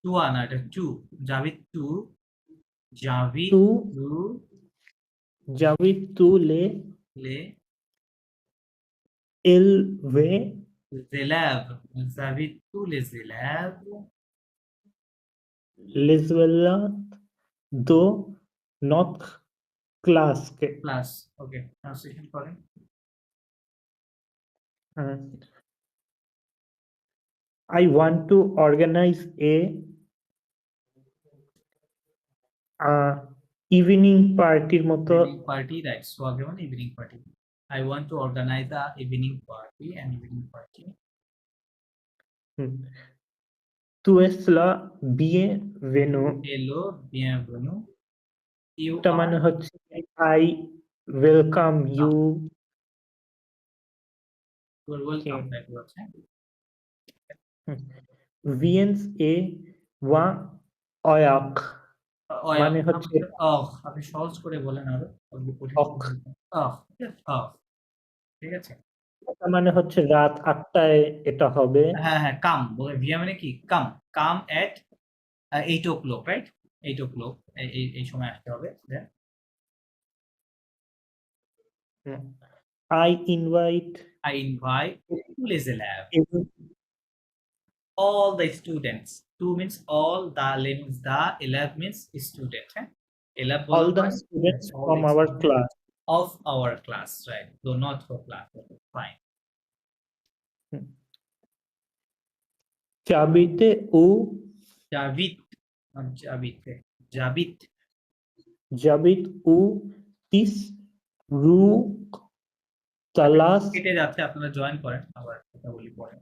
Toi, not tu. J'invite tu. J'invite tous les élèves. J'invite tous les élèves. Les élèves de notre classe. Class. Okay. Translation for it. I want to organize a evening party মতো Evening party, right? So again, evening party. I want to organize a evening party. An evening party. Tu es la bienvenue. Hello, bienvenue. You এটা মানে হচ্ছে I welcome you. are welcome. That was it. Viens et wa oyak. মানে হচ্ছে আপনি সহজ করে বলেন আরো। ঠিক আছে। এটা মানে হচ্ছে রাত 8টায় এটা হবে। হ্যাঁ কাম বলে ভিয়া মানে কি কাম at 8 o'clock, right? 8 o'clock এই সময় আসতে হবে। I invite tous les élèves. All the students. Two means all, the means the, 11 means student. All the students from our class. Of our class, right? So not for class. Okay, fine. J'habite où tis rue Talas. কেটে যাচ্ছে, আপনারা জয়েন করেন আবার কথা বলি পরে।